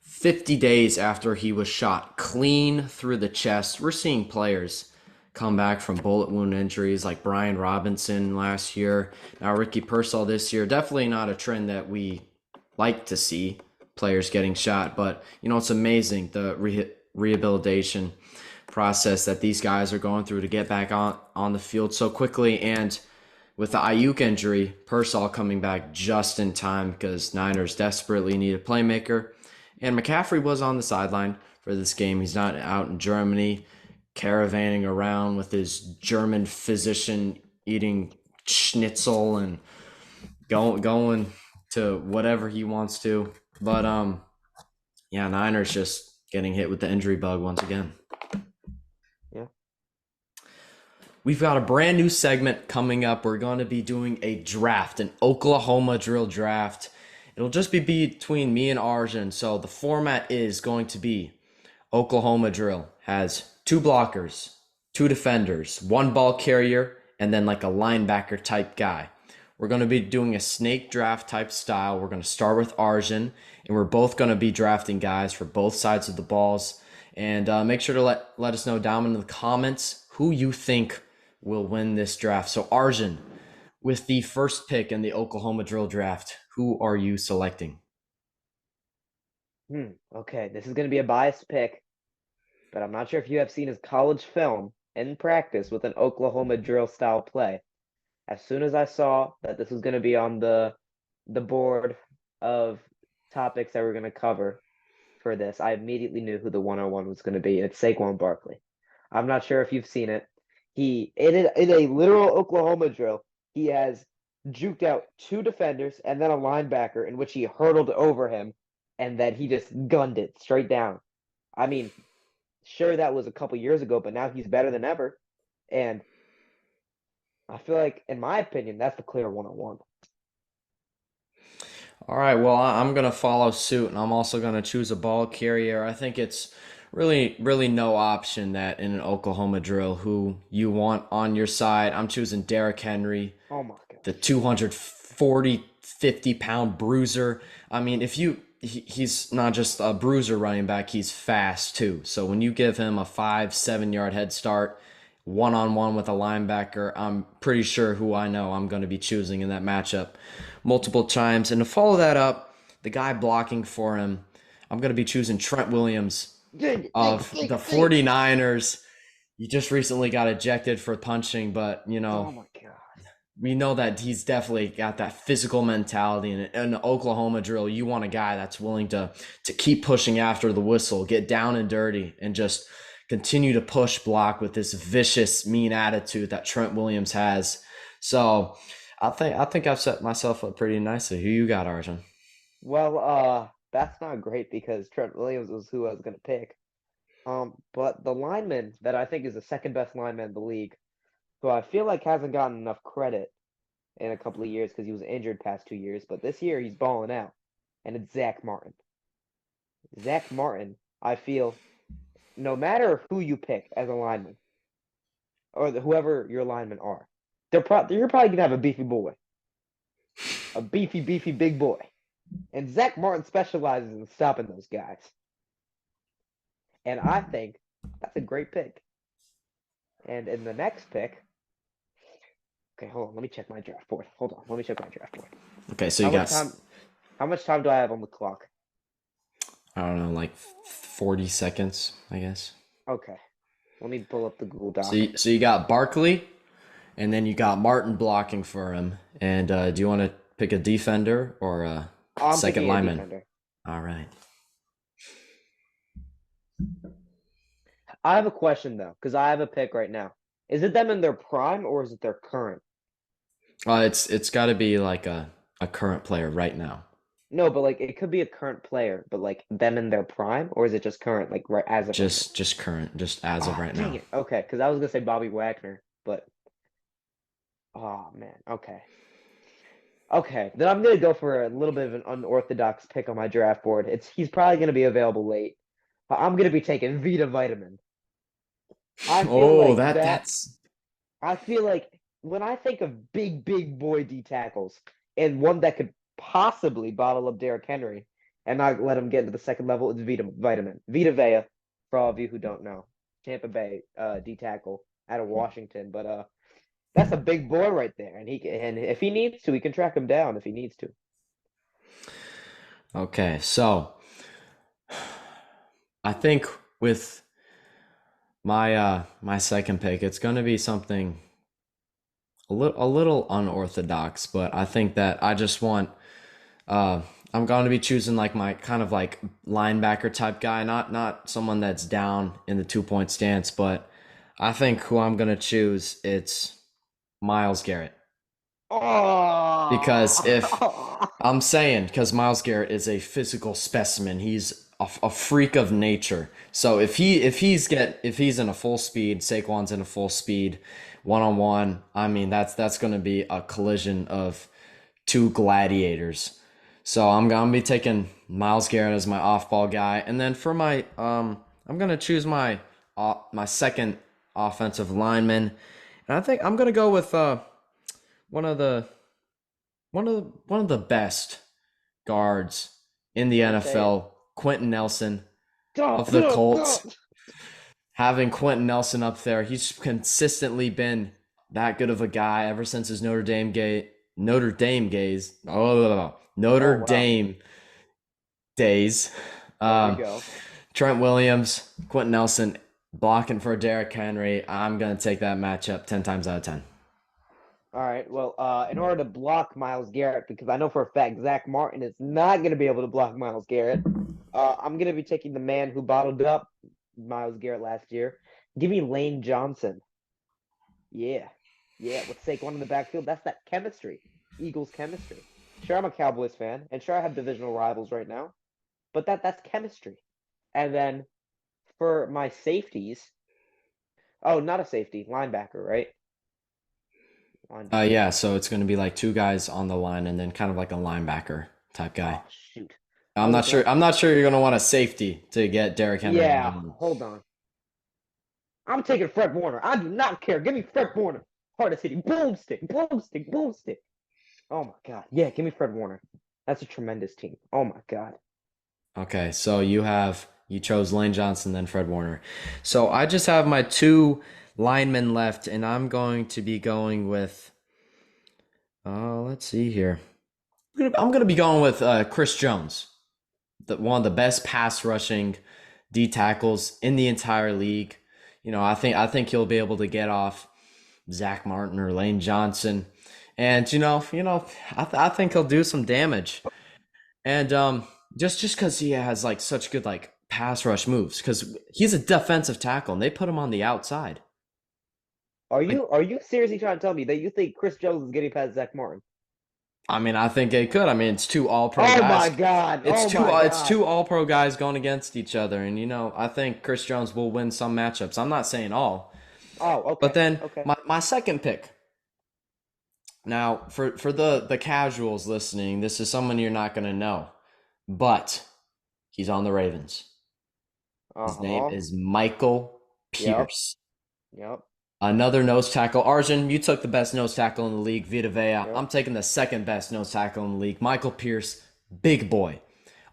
Speaker 1: 50 days after he was shot clean through the chest. We're seeing players come back from bullet wound injuries like Brian Robinson last year. Now Ricky Pearsall this year. Definitely not a trend that we like to see, players getting shot, but it's amazing the rehabilitation process that these guys are going through to get back on the field so quickly. And with the Ayuk injury, Pearsall coming back just in time because Niners desperately need a playmaker. And McCaffrey was on the sideline for this game. He's not out in Germany caravanning around with his German physician eating schnitzel and going to whatever he wants to. But Niners just getting hit with the injury bug once again.
Speaker 2: Yeah.
Speaker 1: We've got a brand new segment coming up. We're going to be doing a draft, an Oklahoma drill draft. It'll just be between me and Arjun. So the format is going to be Oklahoma drill has 2 blockers, 2 defenders, 1 ball carrier, and then like a linebacker type guy. We're going to be doing a snake draft type style. We're going to start with Arjun, and we're both going to be drafting guys for both sides of the balls. And make sure to let us know down in the comments who you think will win this draft. So Arjun, with the first pick in the Oklahoma drill draft, who are you selecting?
Speaker 2: Okay, this is going to be a biased pick, but I'm not sure if you have seen his college film in practice with an Oklahoma drill style play. As soon as I saw that this was going to be on the board of topics that we're going to cover for this, I immediately knew who the 101 was going to be. It's Saquon Barkley. I'm not sure if you've seen it. He in a literal Oklahoma drill, he has juked out two defenders and then a linebacker in which he hurdled over him and then he just gunned it straight down. I mean, sure that was a couple years ago, but now he's better than ever. And I feel like, in my opinion, that's the clear 101.
Speaker 1: All right, well, I'm going to follow suit, and I'm also going to choose a ball carrier. I think it's really no option that in an Oklahoma drill who you want on your side. I'm choosing Derrick Henry,
Speaker 2: Oh my
Speaker 1: the
Speaker 2: gosh.
Speaker 1: 240, 50-pound bruiser. I mean, he's not just a bruiser running back, he's fast too. So when you give him a 5, 7 yard head start, one on one with a linebacker, I'm pretty sure who I know I'm going to be choosing in that matchup multiple times. And to follow that up, the guy blocking for him, I'm going to be choosing Trent Williams
Speaker 2: Ding, ding,
Speaker 1: of
Speaker 2: ding,
Speaker 1: the
Speaker 2: ding.
Speaker 1: 49ers. He just recently got ejected for punching, but
Speaker 2: Oh my god.
Speaker 1: we know that he's definitely got that physical mentality. And in an Oklahoma drill, you want a guy that's willing to keep pushing after the whistle, get down and dirty, and just continue to push block with this vicious, mean attitude that Trent Williams has. So I think I've set myself up pretty nicely. Who you got, Arjun?
Speaker 2: Well, that's not great because Trent Williams was who I was gonna pick. But the lineman that I think is the second best lineman in the league, who I feel like hasn't gotten enough credit in a couple of years because he was injured past 2 years, but this year he's balling out, and it's Zach Martin. Zach Martin, I feel, no matter who you pick as a lineman or whoever your linemen are, you're probably gonna have a beefy boy, a beefy big boy, and Zach Martin specializes in stopping those guys, and I think that's a great pick. And in the next pick, okay, hold on, let me check my draft board. Hold on, let me check my draft board.
Speaker 1: Okay, so you
Speaker 2: How much
Speaker 1: got,
Speaker 2: time? How much time do I have on the clock?
Speaker 1: I don't know, like 40 seconds, I guess.
Speaker 2: Okay, let me pull up the Google
Speaker 1: So
Speaker 2: Doc.
Speaker 1: you got Barkley, and then you got Martin blocking for him. And do you want to pick a defender or a
Speaker 2: I'm
Speaker 1: second
Speaker 2: picking a
Speaker 1: lineman?
Speaker 2: defender.
Speaker 1: All right.
Speaker 2: I have a question though, because I have a pick right now. Is it them in their prime or is it their current?
Speaker 1: It's got to be like a current player right now.
Speaker 2: No, but like it could be a current player, but like them in their prime, or is it just current, like right as of right now?
Speaker 1: Just current, just as of
Speaker 2: Ah,
Speaker 1: right
Speaker 2: dang
Speaker 1: now.
Speaker 2: it. Okay, because I was gonna say Bobby Wagner, but oh man. Okay. Okay, then I'm gonna go for a little bit of an unorthodox pick on my draft board. He's probably gonna be available late. I'm gonna be taking Vita Vitamin. I feel
Speaker 1: Oh,
Speaker 2: like that.
Speaker 1: that's
Speaker 2: I feel like when I think of big boy D tackles and one that could possibly bottle up Derrick Henry and not let him get into the second level, it's Vita Vitamin. Vita Vea, for all of you who don't know, Tampa Bay D tackle out of Washington, but that's a big boy right there, and and if he needs to, he can track him down if he needs to.
Speaker 1: okay. So I think with my second pick, it's gonna be something a little unorthodox, but I think that I just want uh I'm going to be choosing like my kind of like linebacker type guy, not someone that's down in the 2 point stance, but I think who I'm going to choose it's Miles Garrett. Because if
Speaker 2: Oh,
Speaker 1: I'm saying, because Miles Garrett is a physical specimen, he's a freak of nature. So if he's in a full speed, Saquon's in a full speed, 1 on 1. I mean that's going to be a collision of two gladiators. So I'm gonna be taking Miles Garrett as my off-ball guy, and then for my I'm gonna choose my second offensive lineman, and I think I'm gonna go with one of the one of the best guards in the
Speaker 2: Say it.
Speaker 1: NFL, Quentin Nelson
Speaker 2: Go,
Speaker 1: of the
Speaker 2: go, go.
Speaker 1: Colts. Having Quentin Nelson up there, he's consistently been that good of a guy ever since his Notre Dame gaze. Oh,
Speaker 2: Oh,
Speaker 1: Notre
Speaker 2: wow.
Speaker 1: Dame days.
Speaker 2: There we
Speaker 1: Um,
Speaker 2: go.
Speaker 1: Trent Williams, Quentin Nelson blocking for Derrick Henry. I'm gonna take that matchup 10 times out of 10.
Speaker 2: All right. Well, in order to block Miles Garrett, because I know for a fact Zach Martin is not going to be able to block Miles Garrett, I'm going to be taking the man who bottled up Miles Garrett last year. Give me Lane Johnson. Yeah. Yeah. With Saquon in the backfield, that's that chemistry. Eagles chemistry. Sure, I'm a Cowboys fan, and sure, I have divisional rivals right now, but that's chemistry. And then for my safeties, oh, not a safety, linebacker, right? Linebacker.
Speaker 1: Yeah, so it's gonna be like two guys on the line and then kind of like a linebacker type guy.
Speaker 2: Oh, shoot. I
Speaker 1: I'm not
Speaker 2: was
Speaker 1: sure.
Speaker 2: gonna.
Speaker 1: I'm not sure you're gonna want a safety to get Derrick Henry on
Speaker 2: Yeah,
Speaker 1: the line.
Speaker 2: hold on. I'm taking Fred Warner. I do not care. Give me Fred Warner. Heart of City. Boomstick. Boomstick. Boomstick. Oh my God. Yeah, give me Fred Warner. That's a tremendous team. Oh my God.
Speaker 1: Okay, so you chose Lane Johnson, then Fred Warner. So I just have my two linemen left, and I'm going to be going with. Let's see here. I'm gonna be going with Chris Jones, one of the best pass rushing D tackles in the entire league. I think he'll be able to get off Zach Martin or Lane Johnson, and I think he'll do some damage. And just because he has like such good like pass rush moves, because he's a defensive tackle and they put him on the outside.
Speaker 2: Are
Speaker 1: Like,
Speaker 2: you are you seriously trying to tell me that you think Chris Jones is getting past Zach Martin?
Speaker 1: I mean, I think they could. I mean, it's two All Pro
Speaker 2: Oh my
Speaker 1: guys.
Speaker 2: God.
Speaker 1: It's
Speaker 2: Oh
Speaker 1: two
Speaker 2: my
Speaker 1: it's
Speaker 2: God.
Speaker 1: two All Pro guys going against each other, and I think Chris Jones will win some matchups. I'm not saying all,
Speaker 2: Oh,
Speaker 1: but
Speaker 2: okay.
Speaker 1: then
Speaker 2: Okay.
Speaker 1: my second pick. Now, for the casuals listening, this is someone you're not going to know, but he's on the Ravens. His name
Speaker 2: Uh-huh.
Speaker 1: is Michael
Speaker 2: Yep.
Speaker 1: Pierce.
Speaker 2: Yep.
Speaker 1: Another nose tackle. Arjun, you took the best nose tackle in the league, Vita Vea.
Speaker 2: Yep.
Speaker 1: I'm taking the second best nose tackle in the league, Michael Pierce. Big boy.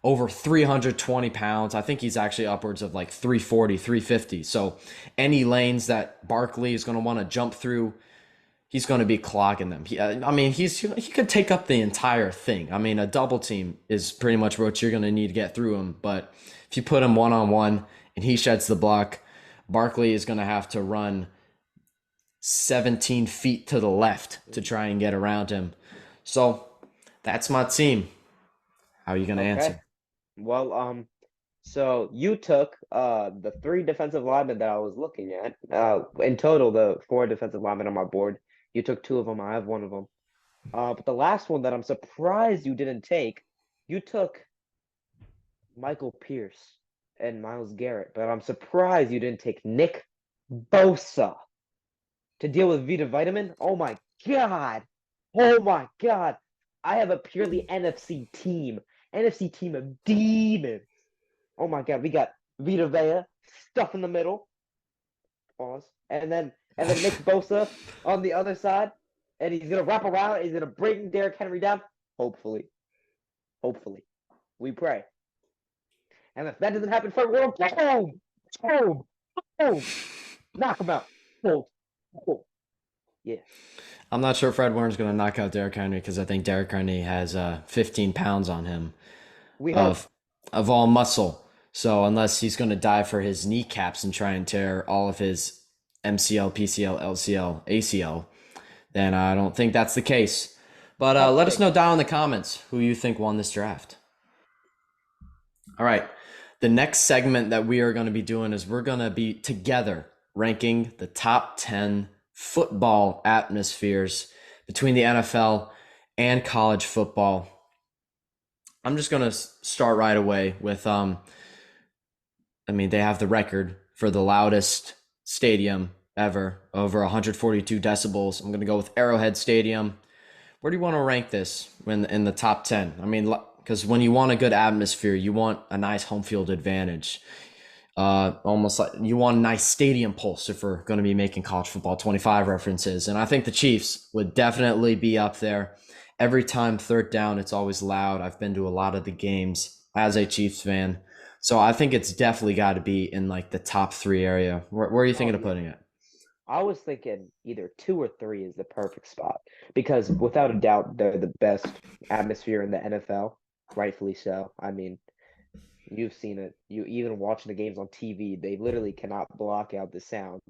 Speaker 1: Over 320 pounds. I think he's actually upwards of like 340, 350. So any lanes that Barkley is going to want to jump through, he's going to be clogging them. I mean, he could take up the entire thing. I mean, a double team is pretty much what you're going to need to get through him. But if you put him one on one and he sheds the block, Barkley is going to have to run 17 feet to the left to try and get around him. So that's my team. How are you going to
Speaker 2: Okay.
Speaker 1: answer?
Speaker 2: Well, so you took the three defensive linemen that I was looking at. In total, the four defensive linemen on my board. You took two of them. I have one of them. But the last one that I'm surprised you didn't take, you took Michael Pierce and Miles Garrett. But I'm surprised you didn't take Nick Bosa to deal with Vita Vitamin. Oh my God. Oh my God. I have a purely NFC team. NFC team of demons. Oh my God, we got Vita Vea stuff in the middle. Pause. And then Nick Bosa on the other side. And he's gonna wrap around. He's gonna bring Derrick Henry down. Hopefully. Hopefully. We pray. And if that doesn't happen, Fred Warner, boom! Boom! Boom! Knock him out. Boom. Boom. Yeah.
Speaker 1: I'm not sure Fred Warner's going to knock out Derrick Henry because I think Derrick Henry has 15 pounds on him
Speaker 2: We hope.
Speaker 1: of of all muscle. So unless he's going to dive for his kneecaps and try and tear all of his MCL, PCL, LCL, ACL, then I don't think that's the case. But
Speaker 2: Tough
Speaker 1: let us
Speaker 2: take.
Speaker 1: know down in the comments who you think won this draft. All right. The next segment that we are going to be doing is we're going to be together ranking the top 10 football atmospheres between the NFL and college football. I'm just going to start right away with they have the record for the loudest stadium ever, over 142 decibels. I'm going to go with Arrowhead Stadium. Where do you want to rank this in the top 10? I mean, because when you want a good atmosphere, you want a nice home field advantage. Almost like you want a nice stadium pulse if we're going to be making college football 25 references. And I think the Chiefs would definitely be up there. every time third down, it's always loud. I've been to a lot of the games as a Chiefs fan. So I think it's definitely got to be in like the top three area. Where are you
Speaker 2: Oh
Speaker 1: thinking of
Speaker 2: yeah.
Speaker 1: putting it?
Speaker 2: I was thinking either 2 or 3 is the perfect spot because without a doubt they're the best atmosphere in the NFL, rightfully so. I mean, you've seen it. You even watching the games on TV, they literally cannot block out the sound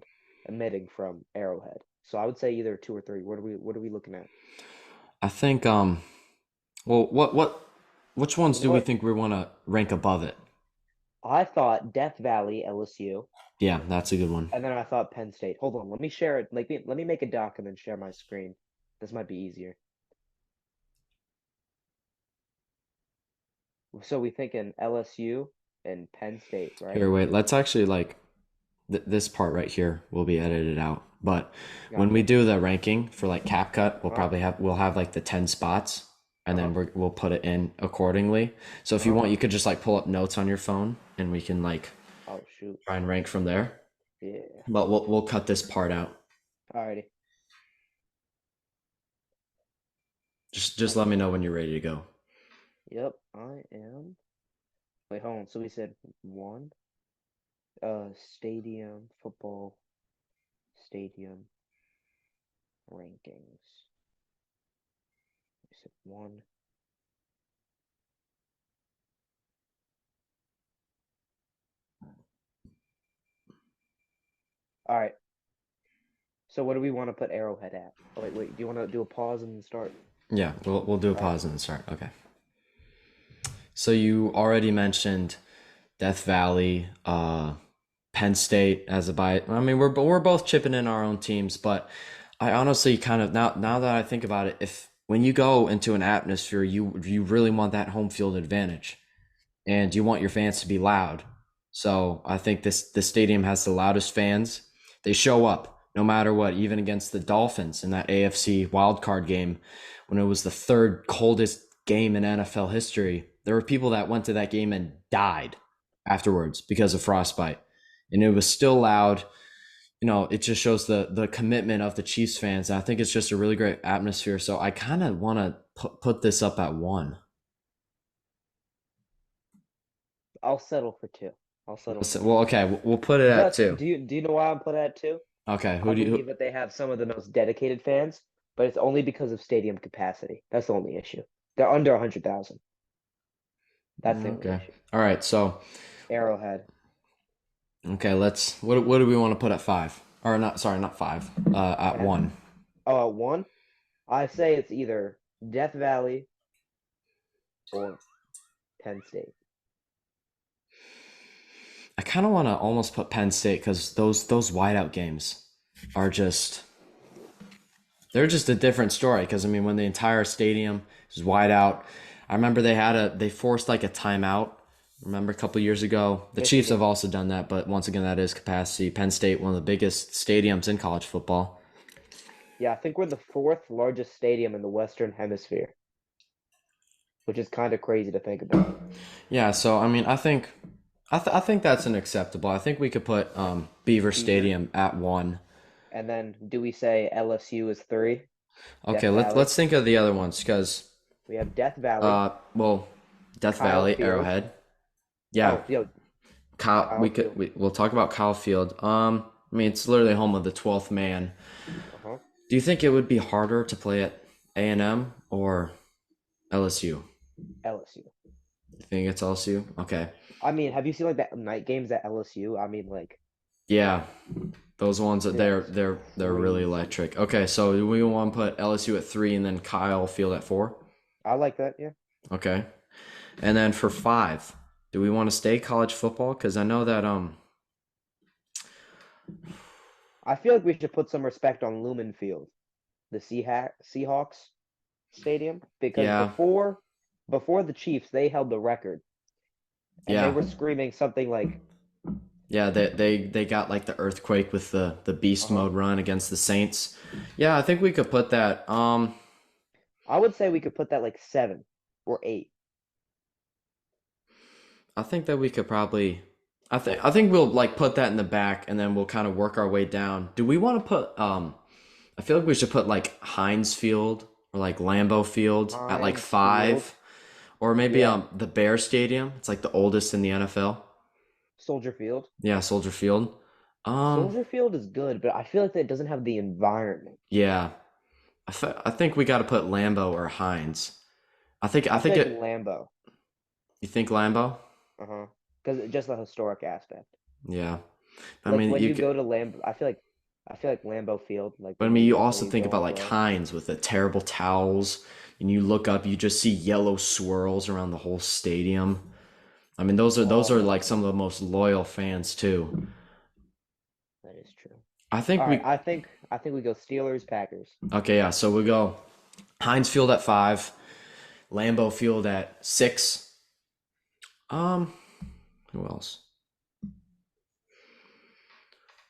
Speaker 2: emitting from Arrowhead. So I would say either 2 or 3. What are we looking at?
Speaker 1: I think well which ones
Speaker 2: You know
Speaker 1: do we
Speaker 2: what?
Speaker 1: think we want to rank above it?
Speaker 2: I thought Death Valley, LSU,
Speaker 1: Yeah, that's a good one.
Speaker 2: and then I thought Penn State. Hold on, let me share it. Like, let me make a doc and then share my screen. This might be easier. So we thinking LSU and Penn State, right?
Speaker 1: Here, wait. Let's actually like this part right here will be edited out. But when we
Speaker 2: Gotcha.
Speaker 1: do the ranking for like CapCut,
Speaker 2: Uh-huh.
Speaker 1: we'll have like the 10 spots and
Speaker 2: Uh-huh.
Speaker 1: then we'll put it in accordingly. So if you
Speaker 2: Uh-huh.
Speaker 1: want, you could just like pull up notes on your phone and we can like
Speaker 2: Oh shoot.
Speaker 1: try and rank from there.
Speaker 2: Yeah.
Speaker 1: But we'll cut this part out.
Speaker 2: Alrighty.
Speaker 1: Just let me
Speaker 2: Okay.
Speaker 1: know when you're ready to go.
Speaker 2: Yep, I am. Wait, hold on. So we said one. Stadium football stadium rankings. We said one. All right. So what do we want to put Arrowhead at? Oh wait. Do you want to do a pause and then start?
Speaker 1: Yeah, we'll do a
Speaker 2: All right.
Speaker 1: pause and then start. Okay. So you already mentioned Death Valley, Penn State as a buy. I mean, we're both chipping in our own teams, but I honestly kind of now that I think about it, if when you go into an atmosphere, you really want that home field advantage, and you want your fans to be loud. So I think this stadium has the loudest fans. They show up no matter what, even against the Dolphins in that AFC wildcard game when it was the third coldest game in NFL history. There were people that went to that game and died afterwards because of frostbite. And it was still loud. You know, it just shows the commitment of the Chiefs fans. And I think it's just a really great atmosphere. So I kind of want to put this up at one.
Speaker 2: I'll settle for 2. I'll settle for
Speaker 1: Well,
Speaker 2: 2.
Speaker 1: okay, we'll put it at
Speaker 2: Just
Speaker 1: two.
Speaker 2: do you know why I'm put at 2?
Speaker 1: Okay,
Speaker 2: I
Speaker 1: who do you?
Speaker 2: believe that they have some of the most dedicated fans, but it's only because of stadium capacity. That's the only issue. They're under 100,000. That's the only
Speaker 1: Okay,
Speaker 2: issue.
Speaker 1: all right. So
Speaker 2: Arrowhead.
Speaker 1: okay, let's. What do we want to put at five? Or not? Sorry, not five. At
Speaker 2: At,
Speaker 1: one.
Speaker 2: oh, at 1, I say it's either Death Valley or Penn State.
Speaker 1: I kind of want to almost put Penn State because those whiteout games are just they're just a different story. Because I mean, when the entire stadium is whiteout, I remember they forced like a timeout. Remember a couple years ago, the Chiefs have
Speaker 2: Michigan.
Speaker 1: also done that, but once again, that is capacity. Penn State, one of the biggest stadiums in college football.
Speaker 2: Yeah, I think we're the fourth largest stadium in the Western Hemisphere, which is kind of crazy to think about.
Speaker 1: Yeah, so I mean, I think that's an acceptable. I think we could put Beaver
Speaker 2: Beaver.
Speaker 1: Stadium at one.
Speaker 2: And then do we say LSU is 3?
Speaker 1: Okay,
Speaker 2: Death Valley.
Speaker 1: let's think of the other ones because
Speaker 2: We have Death Valley,
Speaker 1: well, Death
Speaker 2: Kyle
Speaker 1: Valley,
Speaker 2: Field.
Speaker 1: Arrowhead. Yeah,
Speaker 2: Oh, yo,
Speaker 1: Kyle.
Speaker 2: Kyle Field.
Speaker 1: We'll talk about Kyle Field. I mean, it's literally home of the 12th man.
Speaker 2: Uh-huh.
Speaker 1: Do you think it would be harder to play at A&M or LSU?
Speaker 2: LSU.
Speaker 1: You think it's LSU? Okay.
Speaker 2: I mean, have you seen like that night games at LSU? I mean, like
Speaker 1: Yeah, those ones that
Speaker 2: that is
Speaker 1: they're really
Speaker 2: crazy.
Speaker 1: electric. Okay, so do we want to put LSU at three and then Kyle Field at four?
Speaker 2: I like that. Yeah.
Speaker 1: Okay, and then for five, do we want to stay college football? Because I know that
Speaker 2: I feel like we should put some respect on Lumen Field, the Seahawks stadium, because
Speaker 1: yeah,
Speaker 2: before the Chiefs, they held the record, and they
Speaker 1: yeah,
Speaker 2: were screaming something like,
Speaker 1: yeah, they got like the earthquake with the beast
Speaker 2: "Uh-huh."
Speaker 1: mode run against the Saints. Yeah, I think we could put that.
Speaker 2: I would say we could put that like 7 or 8.
Speaker 1: I think that we could probably. I think we'll like put that in the back and then we'll kind of work our way down. Do we want to put I feel like we should put like Heinz Field or like Lambeau Field at like
Speaker 2: Heinz Field.
Speaker 1: 5, or maybe
Speaker 2: Yeah.
Speaker 1: the Bear Stadium. It's like the oldest in the NFL.
Speaker 2: Soldier Field.
Speaker 1: Yeah, Soldier Field. Um,
Speaker 2: Soldier Field is good, but I feel like that it doesn't have the environment.
Speaker 1: yeah, I think we got to put Lambeau or Heinz. I
Speaker 2: I
Speaker 1: think
Speaker 2: feel like
Speaker 1: it.
Speaker 2: Lambeau.
Speaker 1: You think Lambeau?
Speaker 2: Uh-huh. Because just the historic aspect.
Speaker 1: Yeah. I
Speaker 2: Like
Speaker 1: mean,
Speaker 2: when
Speaker 1: you
Speaker 2: you
Speaker 1: could,
Speaker 2: go to Lambeau, I feel like Lambeau Field, like
Speaker 1: but I
Speaker 2: when
Speaker 1: mean,
Speaker 2: you
Speaker 1: you also
Speaker 2: definitely
Speaker 1: think
Speaker 2: go
Speaker 1: about
Speaker 2: up
Speaker 1: like
Speaker 2: there.
Speaker 1: Heinz with the terrible towels, and you look up, you just see yellow swirls around the whole stadium. I mean, those
Speaker 2: Oh
Speaker 1: are
Speaker 2: my
Speaker 1: like some of
Speaker 2: God,
Speaker 1: the most loyal fans too.
Speaker 2: that is true.
Speaker 1: I think
Speaker 2: All right,
Speaker 1: we
Speaker 2: I think we go Steelers, Packers.
Speaker 1: okay, yeah. So we go Heinz Field at 5, Lambeau Field at 6. Um, who else?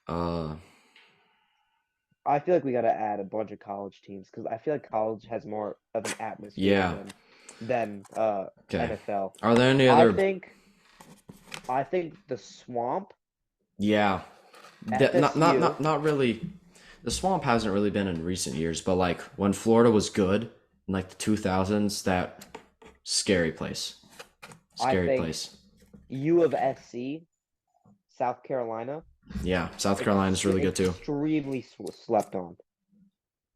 Speaker 1: Uh,
Speaker 2: I feel like we got to add a bunch of college teams because I feel like college has more of an atmosphere
Speaker 1: yeah.
Speaker 2: than
Speaker 1: Okay.
Speaker 2: NFL.
Speaker 1: Are there any
Speaker 2: I
Speaker 1: other?
Speaker 2: think I think the Swamp,
Speaker 1: Yeah.
Speaker 2: FSU.
Speaker 1: Not really. The swamp hasn't really been in recent years, but like when Florida was good in like the 2000s, that scary place.
Speaker 2: I
Speaker 1: Scary
Speaker 2: think
Speaker 1: place.
Speaker 2: U of SC, South Carolina,
Speaker 1: Yeah, South Carolina's really good too.
Speaker 2: extremely slept on.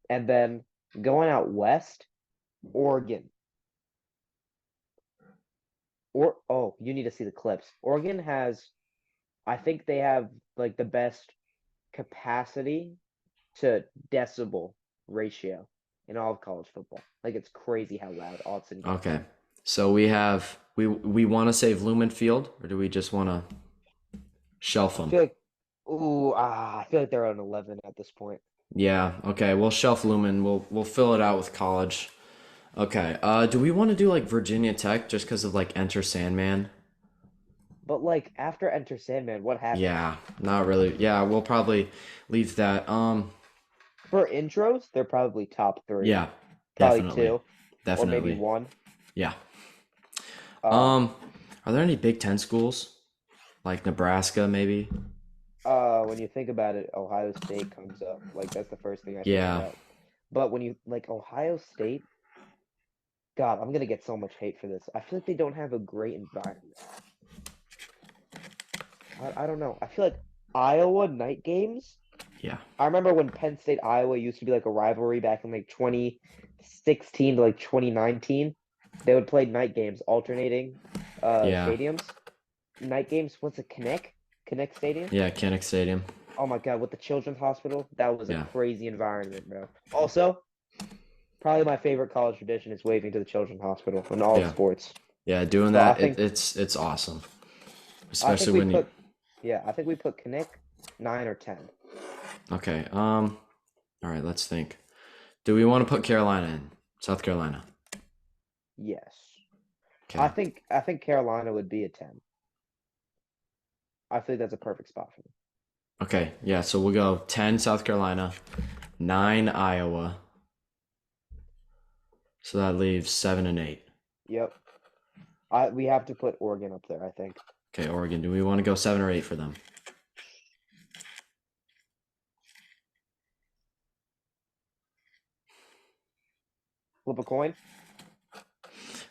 Speaker 2: And then going out west, Oregon. Or oh, you need to see the clips. Oregon has, I think they have like the best capacity to decibel ratio in all of college football. Like it's crazy how loud Autzen gets.
Speaker 1: Okay. So we want to save Lumen Field, or do we just want to shelf
Speaker 2: I
Speaker 1: them?
Speaker 2: feel like, I feel like they're on 11 at this point.
Speaker 1: Yeah, okay. We'll shelf Lumen. We'll fill it out with college. Okay. Do we want to do like Virginia Tech just because of like Enter Sandman?
Speaker 2: But like after Enter Sandman, what happens?
Speaker 1: Yeah, not really. Yeah, we'll probably leave that.
Speaker 2: For intros, they're probably top three,
Speaker 1: Yeah,
Speaker 2: probably
Speaker 1: definitely.
Speaker 2: two, or maybe
Speaker 1: Definitely.
Speaker 2: one.
Speaker 1: Yeah.
Speaker 2: Uh,
Speaker 1: Um, are there any Big Ten schools? Like Nebraska, maybe?
Speaker 2: when you think about it, Ohio State comes up. Like that's the first thing I think
Speaker 1: Yeah.
Speaker 2: about. But when you like Ohio State, God, I'm gonna get so much hate for this. I feel like they don't have a great environment. I don't know. I feel like Iowa night games.
Speaker 1: Yeah.
Speaker 2: I remember when Penn State Iowa used to be like a rivalry back in like 2016 to like 2019. They would play night games, alternating
Speaker 1: Yeah.
Speaker 2: stadiums. Night games. What's it? Connect Stadium.
Speaker 1: Yeah, Kinnick Stadium.
Speaker 2: Oh my God, with the Children's Hospital, that was a
Speaker 1: Yeah.
Speaker 2: crazy environment, bro. Also, probably my favorite college tradition is waving to the Children's Hospital in all of
Speaker 1: Yeah.
Speaker 2: sports.
Speaker 1: Yeah, doing
Speaker 2: So
Speaker 1: that it's awesome.
Speaker 2: I think
Speaker 1: Especially
Speaker 2: we
Speaker 1: when you
Speaker 2: put, yeah, I think we put Connect 9 or 10.
Speaker 1: okay. All right, let's think. Do we want to put Carolina in? South Carolina.
Speaker 2: Yes,
Speaker 1: Okay.
Speaker 2: I think Carolina would be a 10. I think that's a perfect spot for them.
Speaker 1: Okay. Yeah, so we'll go 10 South Carolina, 9 Iowa. So that leaves 7 and 8.
Speaker 2: Yep. We have to put Oregon up there, I think.
Speaker 1: Okay, Oregon. Do we want to go 7 or 8 for them?
Speaker 2: Flip a coin.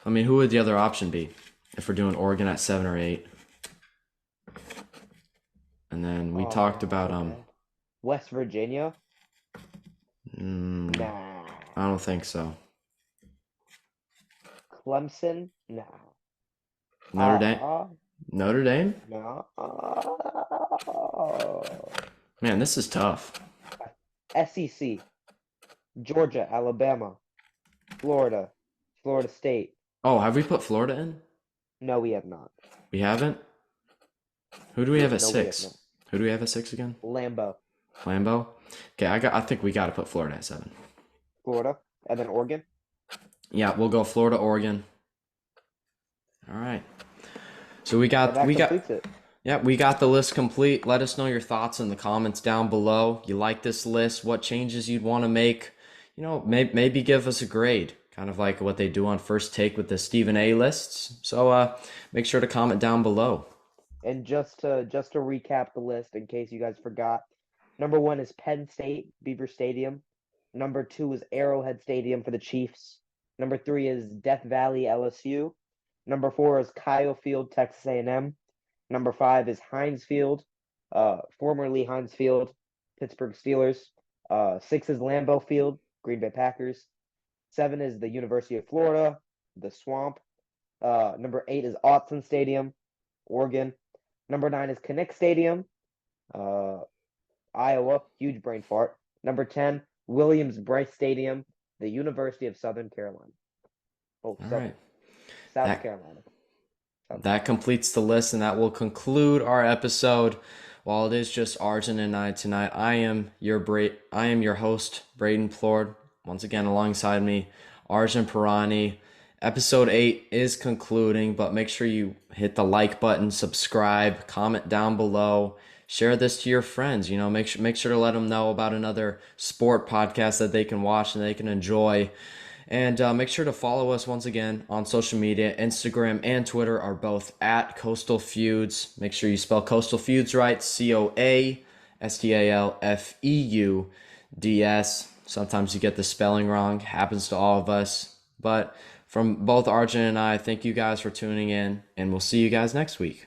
Speaker 1: I mean, who would the other option be if we're doing Oregon at 7 or 8? And then we talked
Speaker 2: Oh,
Speaker 1: about
Speaker 2: so bad. West Virginia?
Speaker 1: mm,
Speaker 2: Nah.
Speaker 1: I don't think so.
Speaker 2: Clemson? Nah.
Speaker 1: Notre Dame.
Speaker 2: Uh-uh.
Speaker 1: Notre Dame?
Speaker 2: Nah.
Speaker 1: Man, this is tough.
Speaker 2: SEC. Georgia, Alabama, Florida, Florida State.
Speaker 1: Oh, have we put Florida in?
Speaker 2: No, we have not.
Speaker 1: We haven't. Who do we have at
Speaker 2: No, we have not.
Speaker 1: 6? Who do we have at 6 again?
Speaker 2: Lambeau,
Speaker 1: Lambeau. Okay, I think we got to put Florida at 7.
Speaker 2: Florida, and then Oregon.
Speaker 1: Yeah, we'll go Florida, Oregon. All right. So
Speaker 2: And that completes it.
Speaker 1: yeah, we got the list complete. Let us know your thoughts in the comments down below. You like this list? What changes you'd want to make? You know, maybe give us a grade, kind of like what they do on First Take with the Stephen A lists. So make sure to comment down below.
Speaker 2: And just to recap the list in case you guys forgot. Number one is Penn State, Beaver Stadium. Number 2 is Arrowhead Stadium for the Chiefs. Number 3 is Death Valley, LSU. Number 4 is Kyle Field, Texas A&M. Number 5 is Heinz Field, formerly Heinz Field, Pittsburgh Steelers. 6 is Lambeau Field, Green Bay Packers. 7 is the University of Florida, the Swamp. Number 8 is Autzen Stadium, Oregon. Number 9 is Kinnick Stadium, uh, Iowa. Huge brain fart. Number 10, Williams-Brice Stadium, the University of Southern Carolina. Oh,
Speaker 1: All right.
Speaker 2: South
Speaker 1: That
Speaker 2: Carolina.
Speaker 1: that completes the list, and that will conclude our episode. While it is just Arjun and I tonight, I am your host, Braden Plord. Once again, alongside me, Arjun Pirani. Episode 8 is concluding, but make sure you hit the like button, subscribe, comment down below, share this to your friends. Make sure to let them know about another sport podcast that they can watch and they can enjoy. And make sure to follow us once again on social media. Instagram and Twitter are both at Coastal Feuds. Make sure you spell Coastal Feuds right. COASTALFEUDS. Sometimes you get the spelling wrong. Happens to all of us. But from both Arjun and I, thank you guys for tuning in, and we'll see you guys next week.